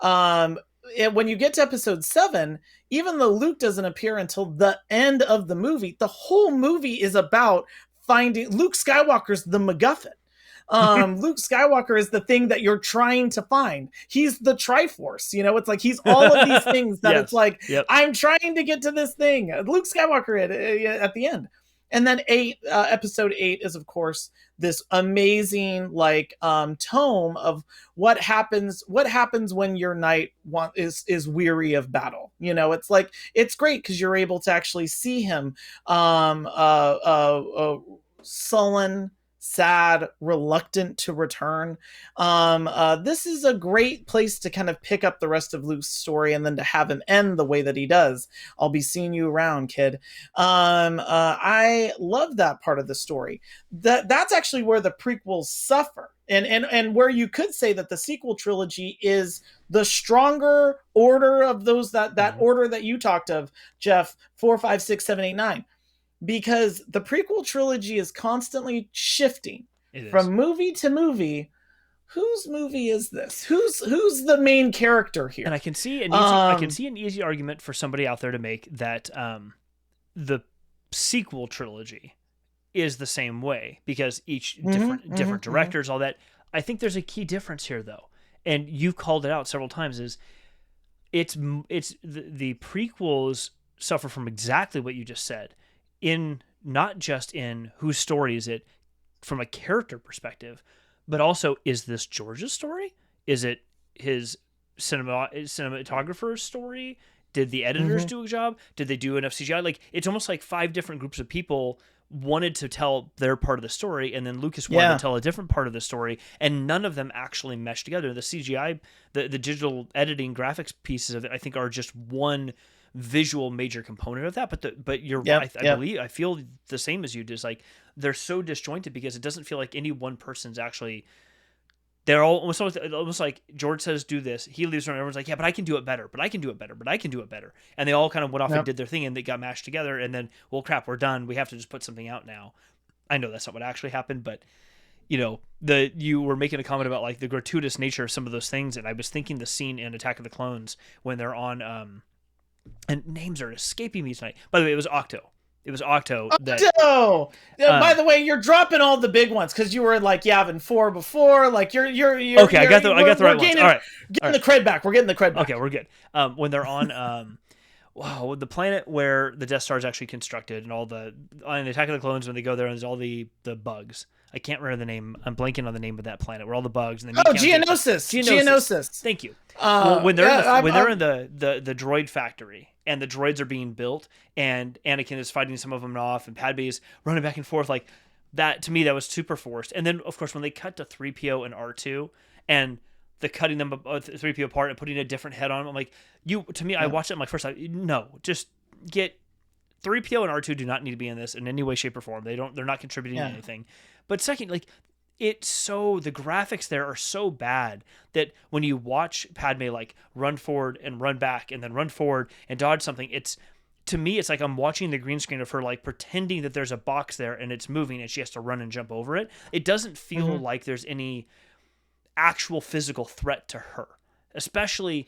When you get to episode 7, even though Luke doesn't appear until the end of the movie, the whole movie is about finding Luke Skywalker's the MacGuffin. Luke Skywalker is the thing that you're trying to find. He's the Triforce, it's like he's all of these things that it's like, I'm trying to get to this thing. Luke Skywalker at the end. And then episode 8 is, of course, this amazing tome of what happens when your knight is weary of battle. It's like, it's great because you're able to actually see him sullen, sad, reluctant to return. This is a great place to kind of pick up the rest of Luke's story, and then to have him end the way that he does. I'll be seeing you around, kid. I love that part of the story. That's actually where the prequels suffer, And where you could say that the sequel trilogy is the stronger order of those, that Mhm. order that you talked of, Jeff, 4, 5, 6, 7, 8, 9, because the prequel trilogy is constantly shifting It is. from movie to movie. Whose movie is this? Who's the main character And here? Um, an easy argument for somebody out there to make that the sequel trilogy is the same way because each different directors, all that. I think there's a key difference here though, and you called it out several times. Is it's the prequels suffer from exactly what you just said, in not just in whose story is it from a character perspective, but also, is this George's story? Is it his cinematographer's story? Did the editors mhm. do a job? Did they do enough CGI? Like, it's almost like five different groups of people wanted to tell their part of the story, and then Lucas wanted to Yeah. tell a different part of the story, and none of them actually meshed together. The CGI, the digital editing graphics pieces of it, I think, are just one visual major component of that. But you're Yep. right. I Yep. believe I feel the same as you. Just like they're so disjointed because it doesn't feel like any one person's actually. They're all almost like George says, do this. He leaves, and everyone's like, yeah, but I can do it better. But I can do it better. But I can do it better. And they all kind of went off and Yep. did their thing, and they got mashed together. And then, well, crap, we're done. We have to just put something out now. I know that's not what actually happened, but you were making a comment about like the gratuitous nature of some of those things, and I was thinking the scene in Attack of the Clones when they're on and names are escaping me tonight. By the way, it was Octo. It was Octo that Octo. By um the way, you're dropping all the big ones because you were like Yavin 4 before. Like okay, I got the we're right ones. gaining, All getting right. the cred back. We're getting the cred Okay, back. we're good. When they're on wow, the planet where the Death Star is actually constructed, and all the on the Attack of the Clones when they go there, and there's all the bugs. I can't remember the name. I'm blanking on the name of that planet where all the bugs and the meat Oh, cannons. Geonosis. Geonosis. Geonosis. Thank you. Well, when they're in Yeah. when they're in the droid factory and the droids are being built, and Anakin is fighting some of them off, and Padme is running back and forth like that. To me, that was super forced. And then, of course, when they cut to 3PO and R2, and the cutting them 3PO apart and putting a different head on them, I'm like, you. To me, I Yeah. watched it. I'm like, first, no, just get 3PO and R2 do not need to be in this in any way, shape, or form. They're not contributing Yeah. anything. But second, like the graphics there are so bad that when you watch Padme like run forward and run back and then run forward and dodge something, it's to me it's like I'm watching the green screen of her like pretending that there's a box there and it's moving and she has to run and jump over it. It doesn't feel Mhm. like there's any actual physical threat to her. Especially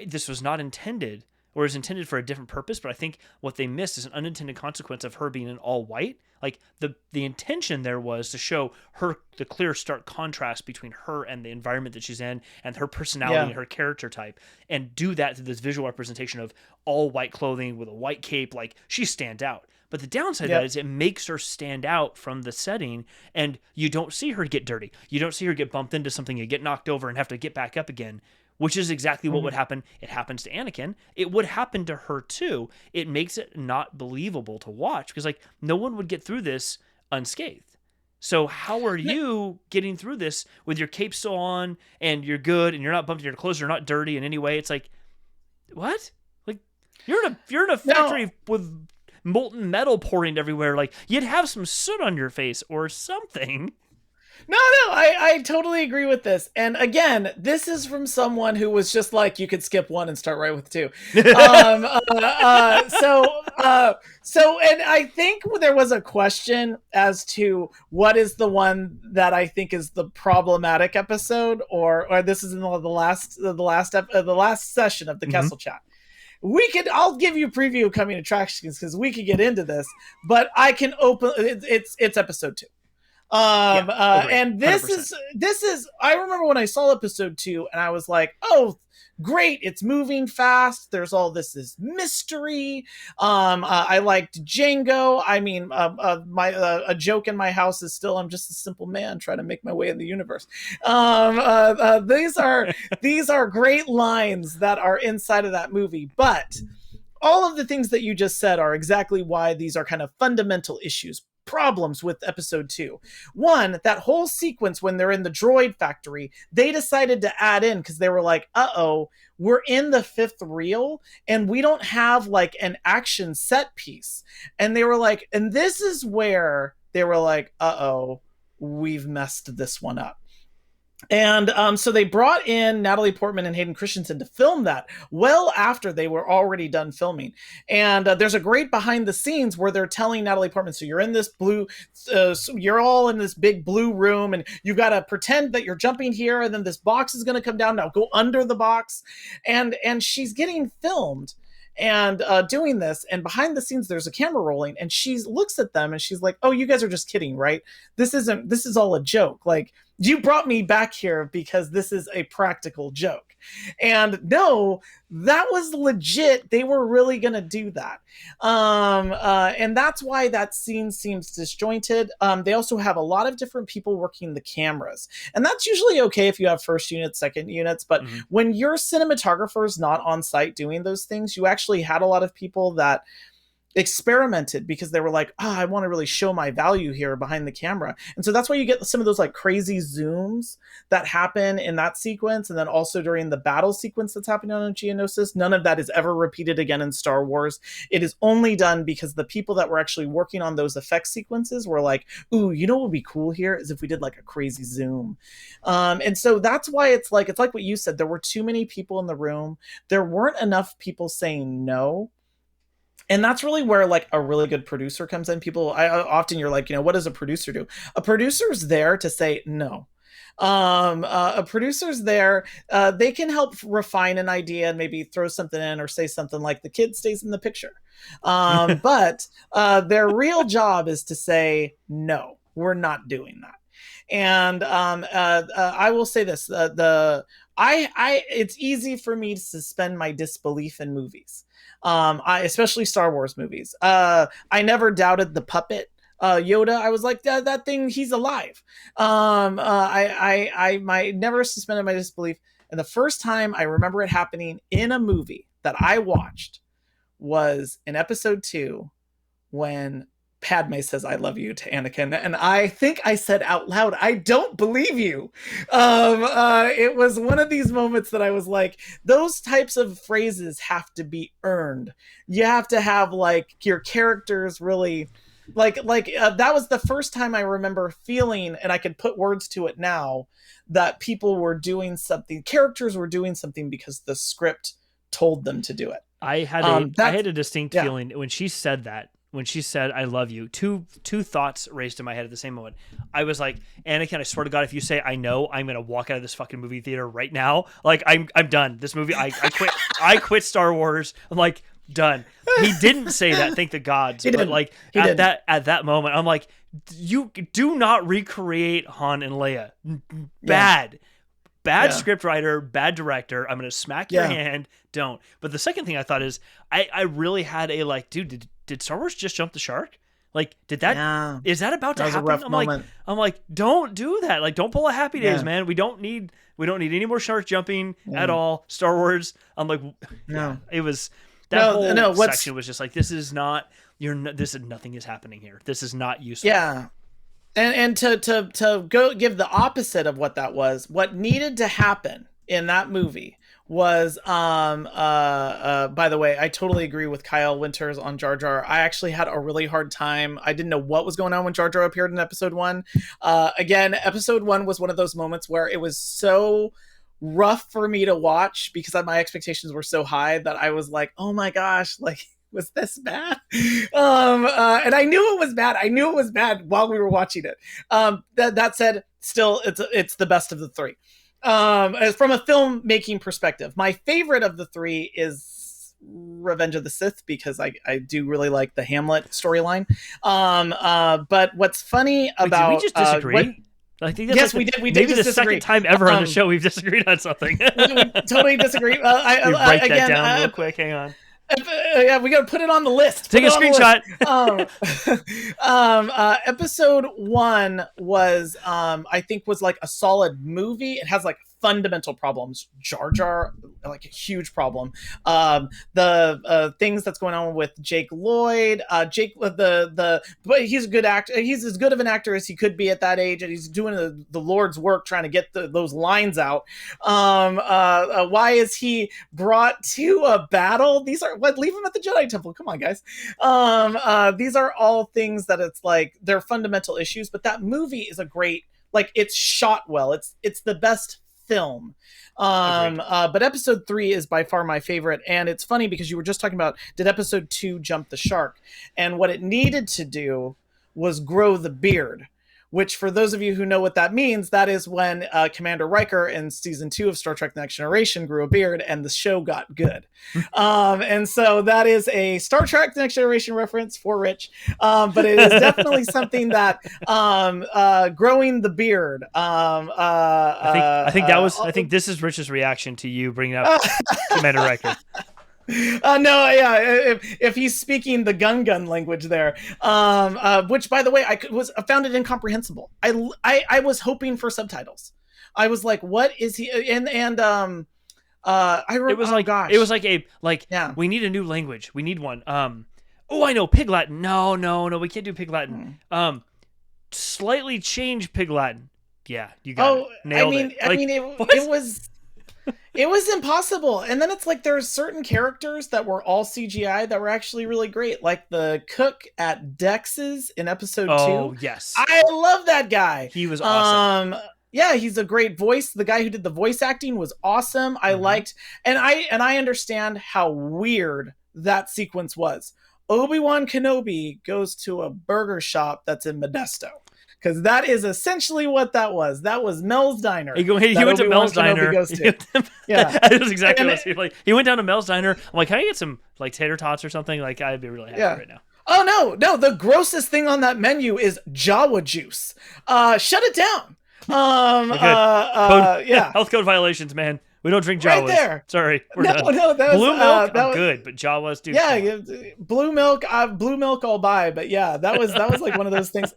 this was not intended or is intended for a different purpose, but I think what they missed is an unintended consequence of her being in all white. Like the intention there was to show her the clear stark contrast between her and the environment that she's in and her personality Yeah. and her character type, and do that to this visual representation of all white clothing with a white cape. Like she stands out. But the downside of that Yep. is it makes her stand out from the setting, and you don't see her get dirty. You don't see her get bumped into something, you get knocked over and have to get back up again, which is exactly what would Mhm. happen. It happens to Anakin. It would happen to her too. It makes it not believable to watch because like no one would get through this unscathed. So how are you getting through this with your cape still on and you're good and you're not bumped, your clothes are not dirty in any way? It's like, what? Like you're in a No. factory with molten metal pouring everywhere. Like you'd have some soot on your face or something. No, I totally agree with this. And again, this is from someone who was just like, you could skip one and start right with two. Um, uh, and I think there was a question as to what is the one that I think is the problematic episode, or this is in the last session of the Mm-hmm. Kessel Chat. I'll give you preview of coming attractions because we could get into this, but I can open it's episode 2. Yeah, agreed. And 100%. this is I remember when I saw episode 2 and I was like, oh great, it's moving fast, there's all this mystery. I liked Django. I mean, my a joke in my house is still, I'm just a simple man trying to make my way in the universe. These are great lines that are inside of that movie, but all of the things that you just said are exactly why these are kind of fundamental problems with episode 2. One, that whole sequence when they're in the droid factory, they decided to add in because they were like, uh-oh, we're in the 5th reel and we don't have like an action set piece. And they were like, and this is where they were like, uh-oh, we've messed this one up. And so they brought in Natalie Portman and Hayden Christensen to film that well after they were already done filming. And there's a great behind the scenes where they're telling Natalie Portman, so you're in this blue, so you're all in this big blue room, and you got to pretend that you're jumping here, and then this box is going to come down. Now go under the box, and she's getting filmed and doing this, and behind the scenes there's a camera rolling, and she looks at them and she's like, oh, you guys are just kidding, right? This is all a joke. Like, you brought me back here because this is a practical joke. And no, that was legit. They were really going to do that. And that's why that scene seems disjointed. They also have a lot of different people working the cameras. And that's usually okay if you have first units, second units. But when your cinematographer is not on site doing those things, you actually had a lot of people that experimented because they were like, I want to really show my value here behind the camera. And so that's why you get some of those like crazy zooms that happen in that sequence. And then also during the battle sequence that's happening on Geonosis, none of that is ever repeated again in Star Wars. It is only done because the people that were actually working on those effect sequences were like, ooh, you know what would be cool here is if we did like a crazy zoom. And so that's why it's like what you said. There were too many people in the room. There weren't enough people saying no. And that's really where like a really good producer comes in. Often you're like, what does a producer do? A producer's there to say no. A producer's there. They can help refine an idea and maybe throw something in or say something like the kid stays in the picture. But their real job is to say, no, we're not doing that. And I will say this, it's easy for me to suspend my disbelief in movies. Especially Star Wars movies. I never doubted the puppet Yoda. I was like, that thing, he's alive. I never suspended my disbelief. And the first time I remember it happening in a movie that I watched was in episode 2 when Padme says "I love you" to Anakin, and I think I said out loud, "I don't believe you." It was one of these moments that I was like, those types of phrases have to be earned. You have to have like your characters really, that was the first time I remember feeling, and I could put words to it now, that people were doing something, characters were doing something because the script told them to do it. I had a distinct feeling when she said that. When she said "I love you," two thoughts raced in my head at the same moment. I was like, Anakin, I swear to God, if you say "I know," I'm gonna walk out of this fucking movie theater right now. Like, I'm done. This movie, I quit. I quit Star Wars. I'm like, done. He didn't say that, thank the gods. But like at that moment, I'm like, you do not recreate Han and Leia. Bad. Bad script writer, bad director. I'm gonna smack your hand. Don't. But the second thing I thought is, I really had a like, dude, did Star Wars just jump the shark? Like, did that? Is that about to happen? I'm like, don't do that. Like, don't pull a Happy Days, man. We don't need any more shark jumping at all. Star Wars. I'm like, it was that whole section was just like, this is not. Nothing is happening here. This is not useful. Yeah. And to go give the opposite of what that was, what needed to happen in that movie was by the way, I totally agree with Kyle Winters on Jar Jar. I actually had a really hard time. I didn't know what was going on when Jar Jar appeared in episode 1. Again, episode 1 was one of those moments where it was so rough for me to watch because my expectations were so high that I was like, oh my gosh, like, was this bad? And I knew it was bad. I knew it was bad while we were watching it. That said, still, it's the best of the 3. As from a filmmaking perspective, my favorite of the 3 is Revenge of the Sith because I do really like the Hamlet storyline. But what's funny about did we just disagree? I think that's we did. Maybe the second time ever on the show we've disagreed on something. we totally disagree. Write that down real quick. Hang on. Yeah, we gotta put it on the list. Take a screenshot. Episode 1 was, I think, was like a solid movie. It has like fundamental problems. Jar Jar, like a huge problem. The things that's going on with Jake Lloyd. But he's a good actor. He's as good of an actor as he could be at that age, and he's doing the Lord's work trying to get those lines out. Why is he brought to a battle? These are leave him at the Jedi Temple. Come on, guys. These are all things that it's like they're fundamental issues, but that movie is a great like it's shot well. It's the best film. Agreed. But episode 3 is by far my favorite, and it's funny because you were just talking about, did episode 2 jump the shark? And what it needed to do was grow the beard, which, for those of you who know what that means, that is when Commander Riker in season 2 of Star Trek Next Generation grew a beard and the show got good. And so that is a Star Trek Next Generation reference for Rich. But it is definitely something that growing the beard. I think this is Rich's reaction to you bringing up Commander Riker. No, yeah, if he's speaking the Gungan language there, which, by the way, I found it incomprehensible. I was hoping for subtitles. I was like, what is he? And it was yeah. We need a new language. We need one. Oh, I know, Pig Latin. No, we can't do Pig Latin. Slightly change Pig Latin. Yeah, you got it. Nailed it. It was impossible. And then it's like there's certain characters that were all CGI that were actually really great, like the cook at Dex's in episode 2. Oh, yes. I love that guy. He was awesome. Yeah, he's a great voice. The guy who did the voice acting was awesome. I liked, and I understand how weird that sequence was. Obi-Wan Kenobi goes to a burger shop that's in Modesto. Because that is essentially what that was. That was Mel's Diner. He went to Mel's Diner. Yeah, that was exactly what I was like. He went down to Mel's Diner. I'm like, can I get some like tater tots or something? Like, I'd be really happy right now. Oh no! The grossest thing on that menu is Jawa juice. Shut it down. Yeah. Health code violations, man. We don't drink Jawas. Right there. Sorry, we're done. No, that was, blue milk are good, but Jawas, dude. Yeah, blue milk I'll buy. But yeah, that was like one of those things.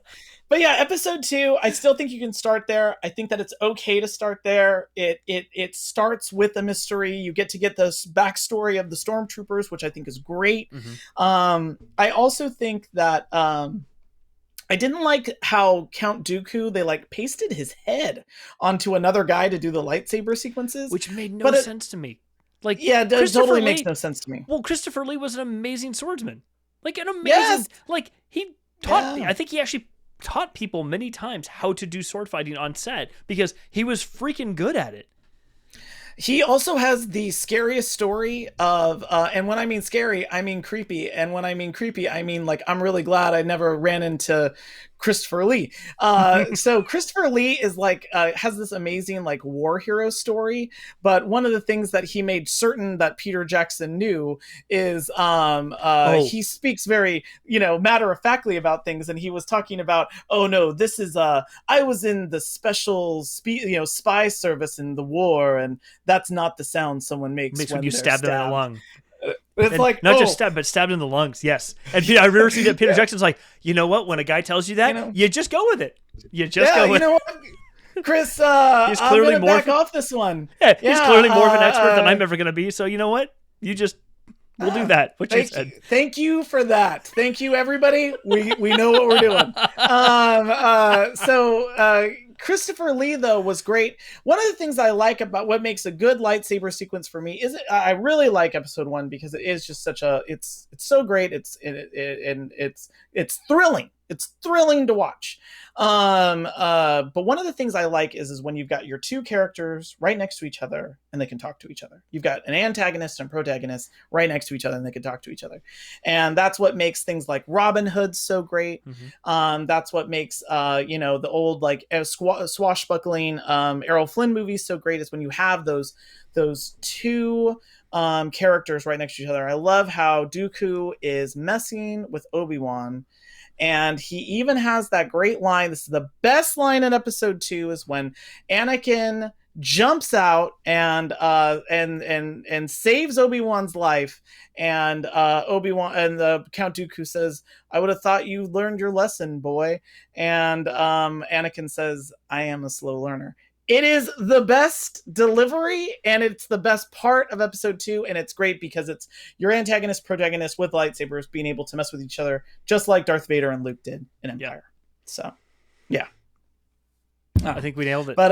But yeah, episode 2, I still think you can start there. I think that it's okay to start there. It starts with a mystery. You get this backstory of the stormtroopers, which I think is great. I also think that I didn't like how Count Dooku, they like pasted his head onto another guy to do the lightsaber sequences, which made no sense to me. Like, yeah, it totally makes no sense to me. Well, Christopher Lee was an amazing swordsman. Like, an amazing, like, he taught me. I think he actually taught people many times how to do sword fighting on set because he was freaking good at it. He also has the scariest story of, and when I mean scary, I mean creepy. And when I mean creepy, I mean, like, I'm really glad I never ran into Christopher Lee. So Christopher Lee is like, has this amazing like war hero story. But one of the things that he made certain that Peter Jackson knew is he speaks very, matter of factly about things. And he was talking about, oh no, this is, I was in the special, spy service in the war. And that's not the sound someone makes when you stab them in the lung. It's like not just stabbed, but stabbed in the lungs. Yes, and I remember seeing that Peter Jackson's like, you know what? When a guy tells you that, you just go with it. You just go with it. What, Chris? He's clearly I'm gonna back off this one. Yeah, he's clearly more of an expert than I'm ever going to be. So you know what? We'll do that. What you said. Thank you for that. Thank you, everybody. We know what we're doing. So Christopher Lee, though, was great. One of the things I like about what makes a good lightsaber sequence for me is I really like episode 1 because it is just it's so great. It's thrilling. It's thrilling to watch. But one of the things I like is when you've got your two characters right next to each other and they can talk to each other. You've got an antagonist and protagonist right next to each other and they can talk to each other. And that's what makes things like Robin Hood so great. That's what makes, the old like swashbuckling Errol Flynn movies so great, is when you have those two characters right next to each other. I love how Dooku is messing with Obi-Wan. And he even has that great line. This is the best line in episode 2, is when Anakin jumps out and saves Obi-Wan's life. And Obi-Wan and the Count Dooku says, "I would have thought you learned your lesson, boy." And Anakin says, "I am a slow learner." It is the best delivery, and it's the best part of episode 2, and it's great because it's your antagonist, protagonist with lightsabers being able to mess with each other, just like Darth Vader and Luke did in Empire. So, yeah. I Oh. think we nailed it. But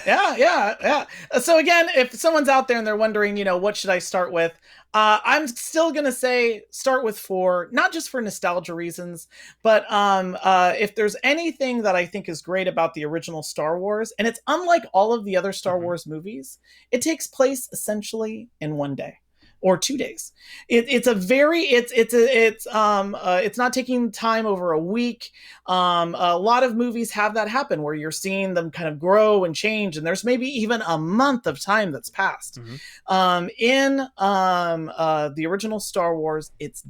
yeah, yeah, yeah. So again, if someone's out there and they're wondering, what should I start with? I'm still gonna say start with 4, not just for nostalgia reasons, but if there's anything that I think is great about the original Star Wars, and it's unlike all of the other Star Mhm. Wars movies, it takes place essentially in one day or 2 days. It's a very it's not taking time over a week. A lot of movies have that happen where you're seeing them kind of grow and change, and there's maybe even a month of time that's passed. Mhm. In the original Star Wars, it's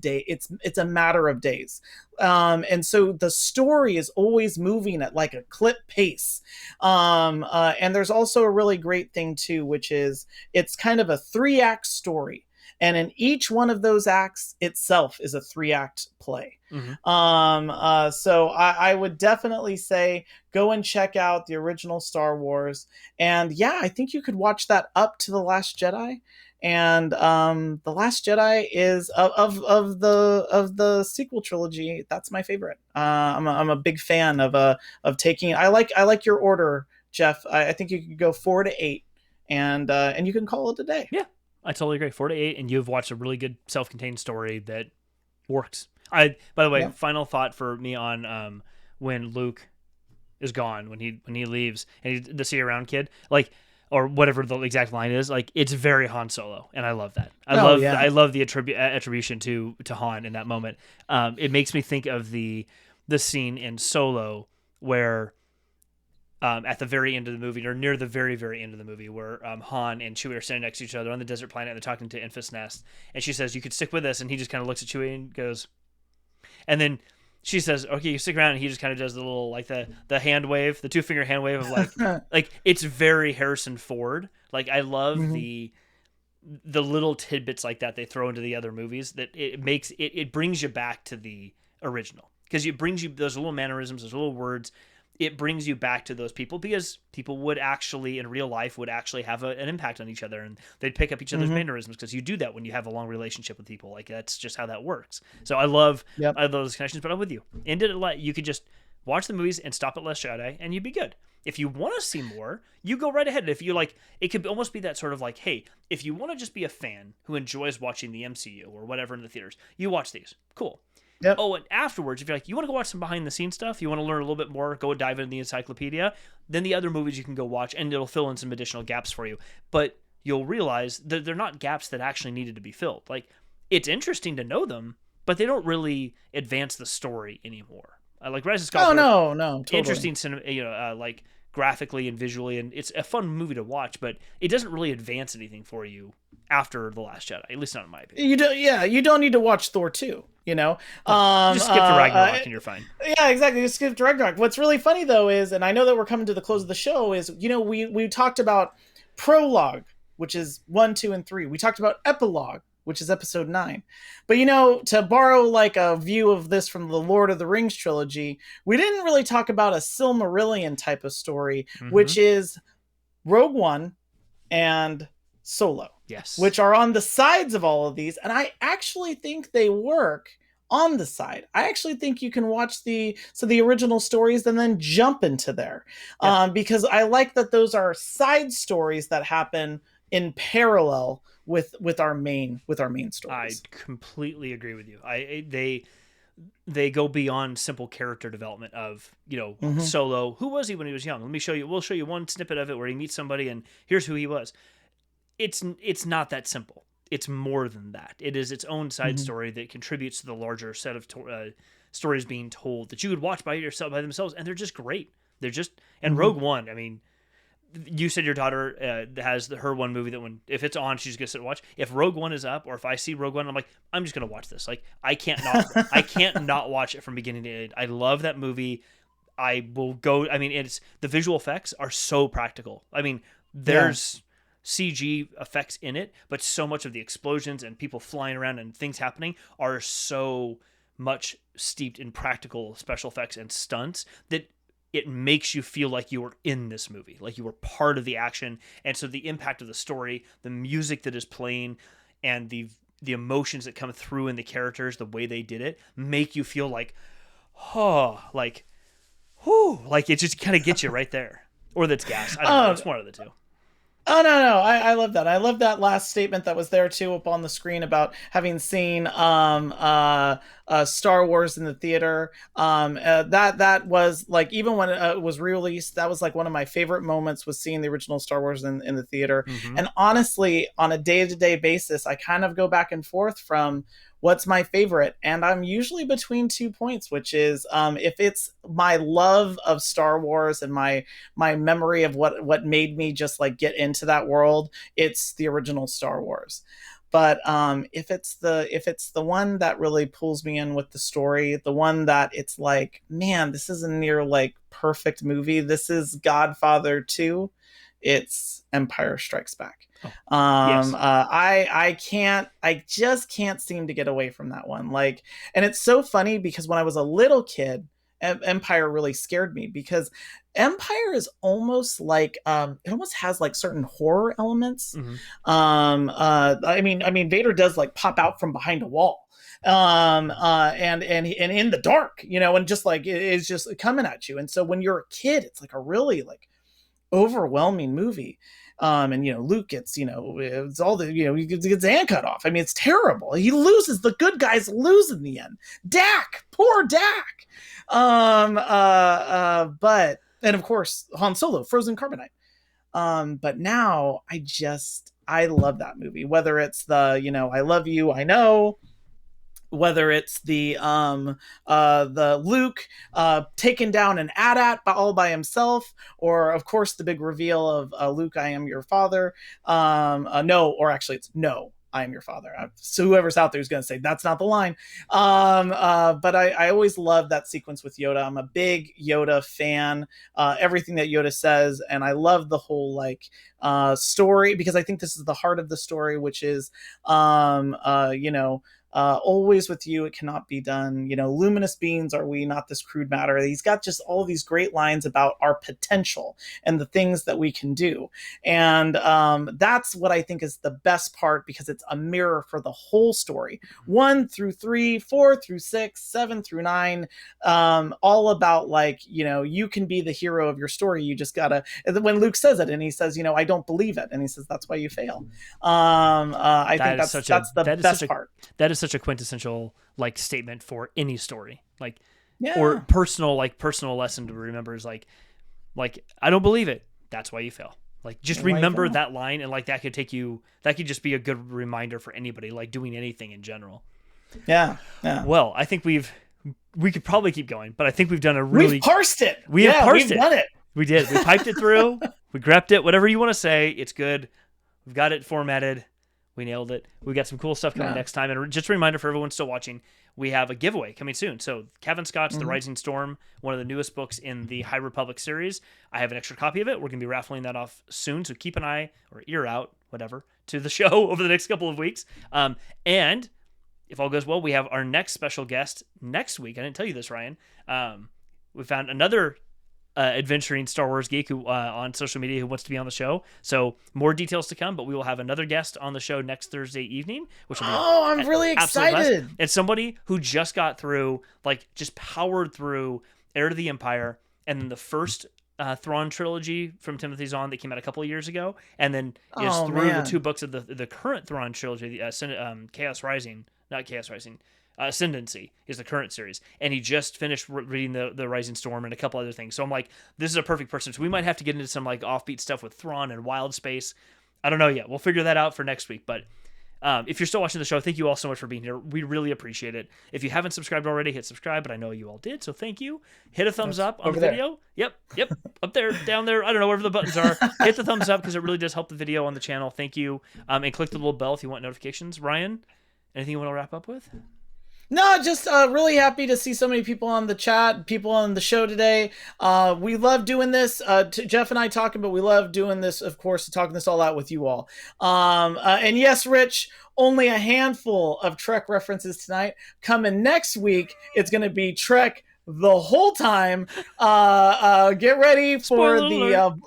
a matter of days. And so the story is always moving at like a clip pace. And there's also a really great thing too, which is it's kind of a 3-act story. And in each one of those acts itself is a 3-act play. Mhm. So I would definitely say go and check out the original Star Wars. And yeah, I think you could watch that up to The Last Jedi. And The Last Jedi is of the sequel trilogy. That's my favorite. I'm a big fan of taking. I like your order, Jeff. I think you could go 4 to 8, and you can call it a day. Yeah, I totally agree. 4 to 8, and you've watched a really good self-contained story that works. By the way, Yeah. final thought for me on when Luke is gone, when he leaves, and he's the see you around kid, like, or whatever the exact line is, like, it's very Han Solo, and I love that. Oh yeah. I love the attribution to Han in that moment. It makes me think of the scene in Solo where at the very end of the movie, or near the very, very end of the movie, where Han and Chewie are standing next to each other on the desert planet, and they're talking to Enfys Nest, and she says, "You could stick with us," and he just kind of looks at Chewie and goes, and then she says, "Okay, you stick around," and he just kind of does the little, like, the hand wave, the 2-finger hand wave of like it's very Harrison Ford. Like, I love Mhm. the little tidbits like that they throw into the other movies that it brings you back to the original, because it brings you those little mannerisms, those little words. It brings you back to those people, because people would actually in real life would actually have an impact on each other, and they'd pick up each other's Mhm. mannerisms, because you do that when you have a long relationship with people. Like, that's just how that works. So Yep. I love those connections. But I'm with you. Ended it, you could just watch the movies and stop at Last Jedi, and you'd be good. If you want to see more, you go right ahead. If you like, it could almost be that sort of like, hey, if you want to just be a fan who enjoys watching the MCU or whatever in the theaters, you watch these. Cool. Yep. Oh, and afterwards, if you're like, you want to go watch some behind the scenes stuff, you want to learn a little bit more, go dive into the encyclopedia, then the other movies you can go watch, and it'll fill in some additional gaps for you. But you'll realize that they're not gaps that actually needed to be filled. Like, it's interesting to know them, but they don't really advance the story anymore. Like Rise of Oh Skywalker, no, totally. interesting cinema, like graphically and visually, and it's a fun movie to watch, but it doesn't really advance anything for you after The Last Jedi, at least not in my opinion. You don't. Yeah, you don't need to watch Thor 2. Just skip to Ragnarok and you're fine. Yeah, exactly. Just skip to Ragnarok. What's really funny though is, and I know that we're coming to the close of the show, is we talked about prologue, which is 1, 2, and 3. We talked about epilogue, which is episode 9. But to borrow like a view of this from the Lord of the Rings trilogy, we didn't really talk about a Silmarillion type of story, which is Rogue One and Solo. Yes. Which are on the sides of all of these, and I actually think they work on the side. I actually think you can watch the original stories and then jump into there, because I like that those are side stories that happen in parallel with our main stories. I completely agree with you. They go beyond simple character development of Solo. Who was he when he was young? Let me show you. We'll show you one snippet of it where he meets somebody and here's who he was. It's not that simple. It's more than that. It is its own side story that contributes to the larger set of stories being told that you could watch by themselves, and they're just great. They're just and Rogue One. I mean, you said your daughter has her one movie that if it's on, she's gonna sit and watch. If Rogue One is up, or if I see Rogue One, I'm like, I'm just gonna watch this. Like, I can't not watch it from beginning to end. I love that movie. I will go. I mean, it's the visual effects are so practical. I mean, there's CG effects in it, but so much of the explosions and people flying around and things happening are so much steeped in practical special effects and stunts that it makes you feel like you were in this movie, like you were part of the action. And so the impact of the story, the music that is playing, and the emotions that come through in the characters, the way they did it, make you feel like, whew, like it just kind of gets you right there. Or that's gas. I don't know. Oh, It's one of the two. oh no, I love that. I love that last statement that was there too up on the screen about having seen Star Wars in the theater. That was like, even when it was re-released, that was like one of my favorite moments, was seeing the original Star Wars in the theater. Mm-hmm. And honestly, on a day-to-day basis, I kind of go back and forth from what's my favorite, and I'm usually between 2 points, which is if it's my love of Star Wars and my memory of what made me just like get into that world, it's the original Star Wars. But if it's the one that really pulls me in with the story, the one that it's like, man, this is a near like perfect movie, this is Godfather 2, it's Empire Strikes Back. Oh, yes. I just can't seem to get away from that one. Like, and it's so funny because when I was a little kid, Empire really scared me, because Empire is almost like it almost has like certain horror elements. Mm-hmm. I mean Vader does like pop out from behind a wall, and in the dark, and just like it's just coming at you. And so when you're a kid, it's like a really like overwhelming movie. And Luke gets, it's all the, he gets his hand cut off. I mean, it's terrible. He loses. The good guys lose in the end. Dak, poor Dak. But and of course Han Solo, frozen carbonite. But now I love that movie. Whether it's the, I love you, I know, whether it's the Luke taken down an AT-AT all by himself, or of course the big reveal of Luke, I am your father. No, or actually it's no, I am your father. So whoever's out there is going to say that's not the line. But I always love that sequence with Yoda. I'm a big Yoda fan. Everything that Yoda says, and I love the whole like story, because I think this is the heart of the story, which is always with you, it cannot be done. Luminous beings are we, not this crude matter. He's got just all these great lines about our potential and the things that we can do. And that's what I think is the best part, because it's a mirror for the whole story. 1 through 3, 4 through 6, 7 through 9, all about like, you can be the hero of your story. You just gotta, when Luke says it and he says, I don't believe it. And he says, that's why you fail. I think that's the best part. That is such a quintessential like statement for any story, like, yeah. or personal lesson to remember is like I don't believe it, that's why you fail. Like, just remember that line, and like that could just be a good reminder for anybody, like doing anything in general. Yeah. Well, I think we could probably keep going, but I think we've done a really, we've parsed it. We've done it. We did. We piped it through. We grepped it. Whatever you want to say, it's good. We've got it formatted. We nailed it. We got some cool stuff coming next time. And just a reminder for everyone still watching, we have a giveaway coming soon. So Cavan Scott's The Rising Storm, one of the newest books in the High Republic series. I have an extra copy of it. We're going to be raffling that off soon. So keep an eye or ear out, whatever, to the show over the next couple of weeks. And if all goes well, we have our next special guest next week. I didn't tell you this, Ryan. We found another adventuring Star Wars geek who on social media who wants to be on the show. So more details to come, but we will have another guest on the show next Thursday evening, which will be I'm really excited. It's somebody who just got through, like, just powered through Heir to the Empire, and then the first Thrawn trilogy from Timothy Zahn that came out a couple of years ago, and then is through the 2 books of the current Thrawn trilogy, Ascendancy is the current series, and he just finished reading the Rising Storm and a couple other things. So I'm like, this is a perfect person. So we might have to get into some like offbeat stuff with Thrawn and Wild Space. I don't know yet. We'll figure that out for next week. But if you're still watching the show, thank you all so much for being here. We really appreciate it. If you haven't subscribed already, hit subscribe. But I know you all did, so thank you. Hit a thumbs up on the video. Yep, up there, down there. I don't know, wherever the buttons are. Hit the thumbs up, because it really does help the video on the channel. Thank you. And click the little bell if you want notifications. Ryan, anything you want to wrap up with? No, just really happy to see so many people on the chat, people on the show today. We love doing this. Jeff and I talking, but we love doing this, of course, talking this all out with you all. And yes, Rich, only a handful of Trek references tonight. Coming next week, it's going to be Trek the whole time. Get ready for the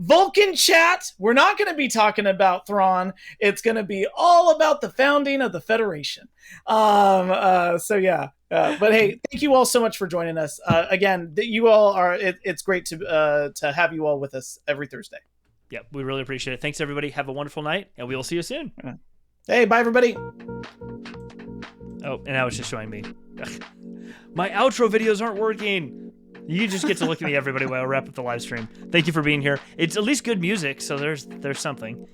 Vulcan chat. We're not going to be talking about Thrawn. It's going to be all about the founding of the Federation. So yeah. But hey, thank you all so much for joining us. Again, you all are. It's great to have you all with us every Thursday. Yep, we really appreciate it. Thanks, everybody. Have a wonderful night, and we will see you soon. Hey, bye, everybody. Oh, and now it's just showing me. My outro videos aren't working. You just get to look at me, everybody, while I wrap up the live stream. Thank you for being here. It's at least good music, so there's something.